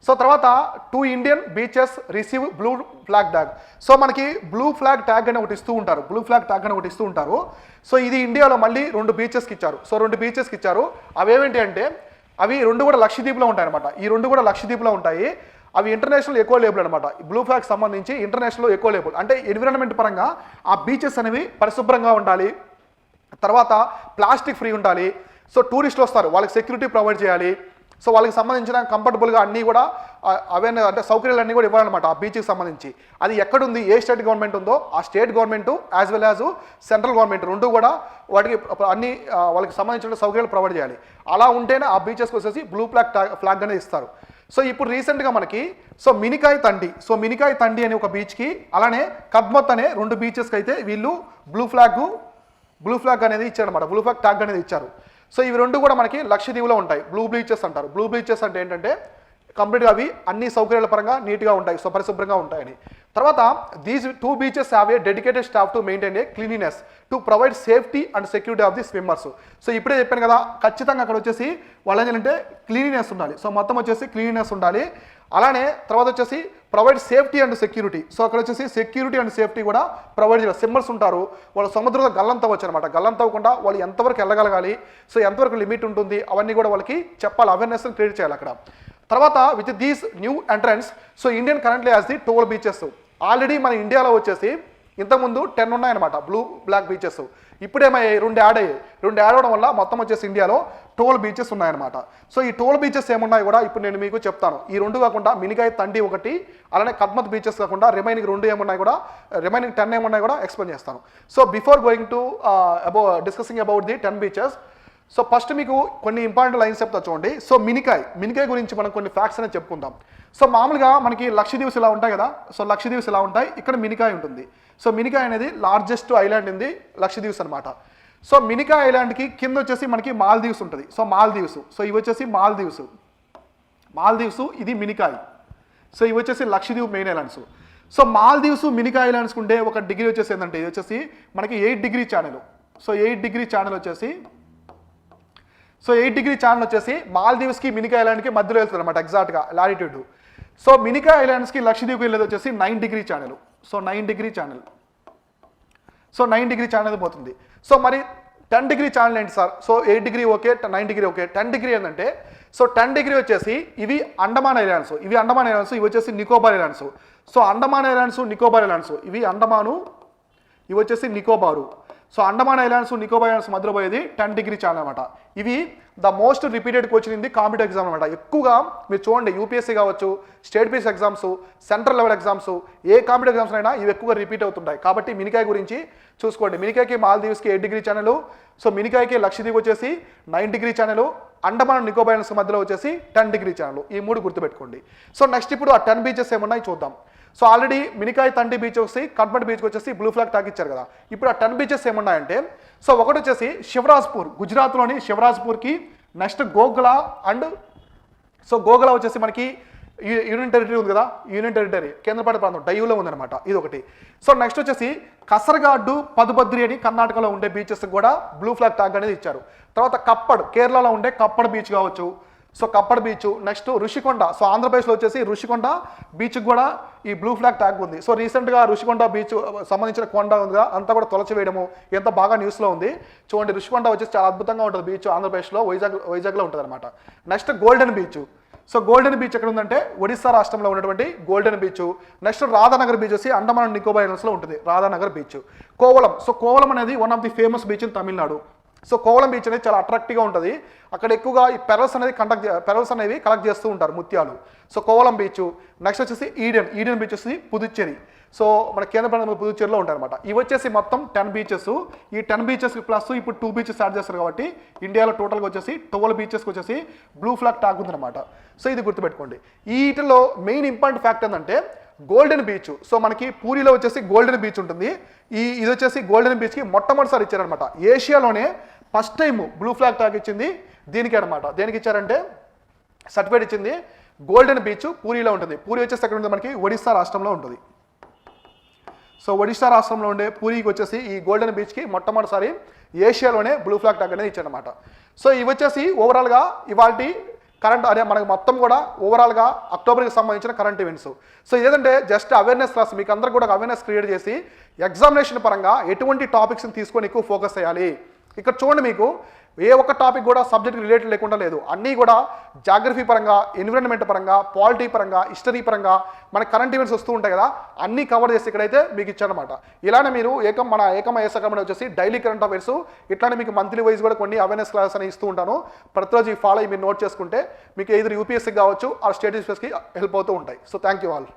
సో తర్వాత 2 Indian beaches receive blue flag tag. So మనకి బ్లూ ఫ్లాగ్ ట్యాగ్ అని ఒకటి ఇస్తూ ఉంటారు. సో ఇది ఇండియాలో మళ్ళీ 2 బీచెస్కి ఇచ్చారు. సో 2 బీచెస్కి ఇచ్చారు. అవేంటి అంటే అవి 2 కూడా లక్షద్వీప్లో ఉంటాయి అనమాట. ఈ 2 కూడా లక్షద్వీప్లో ఉంటాయి. అవి ఇంటర్నేషనల్ ఎకో లేబుల్ అనమాట. బ్లూ ఫ్లాగ్ సంబంధించి ఇంటర్నేషనల్ ఎకో లేబుల్ అంటే ఎన్విరాన్మెంట్ పరంగా ఆ బీచెస్ అనేవి పరిశుభ్రంగా ఉండాలి, తర్వాత ప్లాస్టిక్ ఫ్రీ ఉండాలి. సో టూరిస్టులు వస్తారు, వాళ్ళకి సెక్యూరిటీ ప్రొవైడ్ చేయాలి. సో వాళ్ళకి సంబంధించిన కంఫర్టబుల్గా అన్నీ కూడా అవన్నీ అంటే సౌకర్యాలు అన్నీ కూడా ఇవ్వాలన్నమాట ఆ బీచ్కి సంబంధించి. అది ఎక్కడుంది, ఏ స్టేట్ గవర్నమెంట్ ఉందో ఆ state government as well as central government 2 కూడా వాటికి అన్ని వాళ్ళకి సంబంధించిన సౌకర్యాలు ప్రొవైడ్ చేయాలి. అలా ఉంటేనే ఆ బీచెస్కి వచ్చేసి బ్లూ ఫ్లాగ్ అనేది ఇస్తారు. సో ఇప్పుడు రీసెంట్గా మనకి మినికాయ్ తండి అనే ఒక బీచ్కి, అలానే కద్మత్ అనే 2 బీచెస్కి అయితే వీళ్ళు బ్లూ ఫ్లాగ్ అనేది ఇచ్చారన్నమాట. బ్లూ ఫ్లాగ్ ట్యాగ్ అనేది ఇచ్చారు. సో ఇవి 2 కూడా మనకి లక్షద్వీప్లో ఉంటాయి. బ్లూ బీచెస్ అంటారు. బ్లూ బీచెస్ అంటే ఏంటంటే కంప్లీట్గా అవి అన్ని సౌకర్యాల పరంగా నీట్గా ఉంటాయి, సో పరిశుభ్రంగా ఉంటాయని. తర్వాత these 2 beaches have a dedicated staff to maintain a cleanliness to provide safety and security of the swimmers. So ఇప్పుడే చెప్పాను కదా, ఖచ్చితంగా అక్కడ వచ్చేసి వాళ్ళు ఏంటంటే క్లీనినెస్ ఉండాలి. సో మొత్తం వచ్చేసి క్లీనినెస్ ఉండాలి. అలానే తర్వాత వచ్చేసి provide safety and security. So అక్కడ వచ్చేసి సెక్యూరిటీ అండ్ సేఫ్టీ కూడా ప్రొవైడ్ చేయాలి. స్విమ్మర్స్ ఉంటారు, వాళ్ళు సముద్రంలో గల్లంతవచ్చు అనమాట. గల్లంతవ్వకుండా వాళ్ళు ఎంతవరకు వెళ్ళగలగాలి, సో ఎంతవరకు లిమిట్ ఉంటుంది, అవన్నీ కూడా వాళ్ళకి చెప్పాలి, అవేర్నెస్ క్రియేట్ చేయాలి అక్కడ. తర్వాత with these new entrance, so Indian currently as the 12 beaches. Already మన ఇండియాలో వచ్చేసి ఇంతకుముందు 10 ఉన్నాయన్నమాట బ్లూ బ్లాక్ బీచెస్. ఇప్పుడేమయ్యాయి, 2 యాడ్ అయ్యాయి. 2 యాడ్ అవడం వల్ల మొత్తం వచ్చేసి ఇండియాలో 12 బీచెస్ ఉన్నాయన్నమాట. సో ఈ 12 బీచెస్ ఏమున్నాయి కూడా ఇప్పుడు నేను మీకు చెప్తాను. ఈ 2 కాకుండా మినికాయ్ తండి ఒకటి, అలానే కద్మత్ బీచెస్ కాకుండా రిమైనింగ్ 2 ఏమున్నాయి కూడా, రిమైనింగ్ 10 ఏమున్నాయి కూడా ఎక్స్ప్లెయిన్ చేస్తాను. So before going to discussing about the 10 beaches, so first మీకు కొన్ని ఇంపార్టెంట్ లైన్స్ చెప్తా చూడండి. సో మినికాయ్ గురించి మనం కొన్ని ఫ్యాక్ట్స్ అనేది చెప్పుకుందాం. సో మామూలుగా మనకి లక్షద్వీప్స్ ఇలా ఉంటాయి కదా, సో లక్షద్వీప్స్ ఇలా ఉంటాయి, ఇక్కడ మినికాయ్ ఉంటుంది. సో మినికాయ్ అనేది largest island in the Lakshadweeps అనమాట. సో మినికాయ్ ఐలాండ్కి కింద వచ్చేసి మనకి మాల్దీవ్స్ ఉంటుంది. సో మాల్దీవ్స్, సో ఇవి వచ్చేసి మాల్దీవ్స్, ఇది మినికాయ్. సో ఇవి వచ్చేసి Lakshadweep main islands. So Maldives Minicoy ఐలాండ్స్కి ఉండే ఒక డిగ్రీ వచ్చేసి ఏంటంటే, ఇది వచ్చేసి మనకి 8 degree channel. So 8 degree channel వచ్చేసి మాల్దీవ్స్కి మినికాయ్ ఐలాండ్కి మధ్యలో వెళ్తుంది అనమాట, ఎగ్జాక్ట్గా లాటిట్యూడ్. సో మినికాయ్ ఐలాండ్స్కి లక్షద్వీప్కి వెళ్ళేది వచ్చేసి 9 degree channel. So 9 degree channel పోతుంది. సో మరి 10 డిగ్రీ ఛానల్ ఏంటి sir? So 8 degree okay, 9 degree okay, 10 degree ఏంటంటే, సో 10 డిగ్రీ వచ్చేసి ఇవి అండమాన్ ఐలాండ్స్, ఇవి వచ్చేసి Nicobar islands. So Andaman islands, Nicobar islands, ఇవి అండమాను, ఇవి వచ్చేసి Nicobar. So Andaman islands, Nicobar islands మధ్యలో పోయేది 10 డిగ్రీ ఛానల్ అనమాట. ఇవి the most repeated question in the competitive exam అనమాట. ఎక్కువగా మీరు చూడండి, యూపీఎస్సీ కావచ్చు, state base exams, central level exams, ఏ కాంపిటేటివ్ ఎగ్జామ్స్ అయినా ఇవి ఎక్కువగా రిపీట్ అవుతుంటాయి. కాబట్టి మినికాయ్ గురించి చూసుకోండి. మినికాయ్కి మాల్దీవ్స్కి 8 డిగ్రీ ఛానల్, సో మినికాయ్కి లక్షద్వీప్ వచ్చేసి 9 degree channel, Andaman Nicobar islands మధ్యలో వచ్చేసి 10 డిగ్రీ ఛానల్. ఈ 3 గుర్తుపెట్టుకోండి. సో నెక్స్ట్ ఇప్పుడు ఆ 10 బీచెస్ ఏమున్నాయి చూద్దాం. సో ఆల్రెడీ మినికాయ్ తండి బీచ్ వచ్చి కడ్మట్ బీచ్కి వచ్చేసి బ్లూ ఫ్లాగ్ టాక్ ఇచ్చారు కదా. ఇప్పుడు ఆ 10 బీచెస్ ఏమున్నాయంటే, సో ఒకటి వచ్చేసి శివరాజ్పూర్, గుజరాత్లోని శివరాజ్పూర్కి, next Ghoghla, and so Ghoghla వచ్చేసి మనకి యూనియన్ టెరిటరీ ఉంది కదా, యూనియన్ టెరిటరీ కేంద్రపాలిత ప్రాంతం డయ్యూలో ఉందన్నమాట, ఇది ఒకటి. సో నెక్స్ట్ వచ్చేసి కసరగాడ్డు, పదుబద్రి అని కర్ణాటకలో ఉండే బీచెస్ కూడా బ్లూ ఫ్లాగ్ టాగ్ అనేది ఇచ్చారు. తర్వాత కప్పడ్, కేరళలో ఉండే కప్పడ్ బీచ్ కావచ్చు, so Kappad beach. Next Rushikonda, so ఆంధ్రప్రదేశ్లో వచ్చేసి రుషికొండ బీచ్కి కూడా ఈ బ్లూ ఫ్లాగ్ ట్యాగ్ ఉంది. సో రీసెంట్గా రుషికొండ బీచ్ సంబంధించిన కొండ ఉందిగా, అంతా కూడా తొలచివేయడము ఎంత బాగా న్యూస్లో ఉంది చూడండి. రుషికొండ వచ్చేసి చాలా అద్భుతంగా ఉంటుంది బీచ్, ఆంధ్రప్రదేశ్లో వైజాగ్లో ఉంటుంది అనమాట. Next golden beach, so golden beach ఎక్కడ ఉందంటే ఒడిస్సా రాష్ట్రంలో ఉన్నటువంటి golden beach. Next Radhanagar beach వచ్చి అండమాన్ నికోబార్ ఐలాండ్స్లో ఉంటుంది, రాధానగర్ బీచ్. కోవలం, సో కోవలం అనేది one of the famous beach in Tamil Nadu. So Kovalam beach అనేది చాలా అట్రాక్టివ్గా ఉంటుంది. అక్కడ ఎక్కువగా ఈ పెరల్స్ అనేవి కలెక్ట్ చేస్తూ ఉంటారు, ముత్యాలు. So Kovalam beach. నెక్స్ట్ వచ్చేసి ఈడెన్ బీచ్ వచ్చి పుదుచ్చేరి, సో మన కేంద్ర ప్రాంతం పుదుచ్చేరిలో ఉంటారన్నమాట. ఇవి వచ్చేసి మొత్తం 10 బీచెస్. ఈ 10 బీచెస్ ప్లస్ ఇప్పుడు 2 బీచెస్ యాడ్ చేస్తారు కాబట్టి ఇండియాలో టోటల్గా వచ్చేసి 12 బీచెస్కి వచ్చేసి బ్లూ ఫ్లాగ్ టాగ్ ఉందన్నమాట. సో ఇది గుర్తుపెట్టుకోండి. వీటిలో మెయిన్ ఇంపార్టెంట్ ఫ్యాక్ట్ ఏంటంటే గోల్డెన్ బీచ్. సో మనకి పూరిలో వచ్చేసి గోల్డెన్ బీచ్ ఉంటుంది. ఇది వచ్చేసి గోల్డెన్ బీచ్కి మొట్టమొదటిసారి ఇచ్చారనమాట. ఏషియాలోనే first time blue flag tag ఇచ్చింది దీనికి అనమాట. దేనికి ఇచ్చారంటే సర్టిఫికేట్ ఇచ్చింది గోల్డెన్ బీచ్ పూరిలో ఉంటుంది. పూరి వచ్చేసి ఎక్కడ ఉంటుంది మనకి ఒడిస్సా రాష్ట్రంలో ఉంటుంది. సో ఒడిస్సా రాష్ట్రంలో ఉండే పూరికి వచ్చేసి ఈ గోల్డెన్ బీచ్కి మొట్టమొదటిసారి ఏషియాలోనే బ్లూ ఫ్లాగ్ టాగ్ అనేది ఇచ్చారనమాట. సో ఇవి వచ్చేసి ఓవరాల్గా ఇవాళ కరెంట్ అదే మనకు మొత్తం కూడా ఓవరాల్గా అక్టోబర్కి సంబంధించిన కరెంట్ ఈవెంట్స్. సో ఏదంటే జస్ట్ అవేర్నెస్ క్లాస్, మీకు అందరూ కూడా అవేర్నెస్ క్రియేట్ చేసి ఎగ్జామినేషన్ పరంగా ఎటువంటి టాపిక్స్ని తీసుకొని ఎక్కువ ఫోకస్ చేయాలి. ఇక్కడ చూడండి, మీకు ఏ ఒక్క టాపిక్ కూడా సబ్జెక్ట్ రిలేటెడ్ లేకుండా లేదు. అన్నీ కూడా జాగ్రఫీ పరంగా, ఎన్విరాన్మెంట్ పరంగా, పాలిటీ పరంగా, హిస్టరీ పరంగా మన కరెంట్ ఈవెంట్స్ వస్తూ ఉంటాయి కదా, అన్నీ కవర్ చేసి ఇక్కడైతే మీకు ఇచ్చారనమాట. ఇలానే మీరు మన ఏకమఐఎస్ అకాడమీ వచ్చేసి డైలీ కరెంట్ అఫైర్స్, ఇట్లానే మీకు మంత్లీ వైజ్ కూడా కొన్ని అవేర్నెస్ క్లాసెస్ అని ఇస్తూ ఉంటాను. ప్రతిరోజు ఈ ఫాలో మీరు నోట్ చేసుకుంటే మీకు ఎదురు యూపీఎస్సీకి కావచ్చు ఆ స్టేట్ యూపీఎస్సీకి హెల్ప్ అవుతూ ఉంటాయి. So thank you all.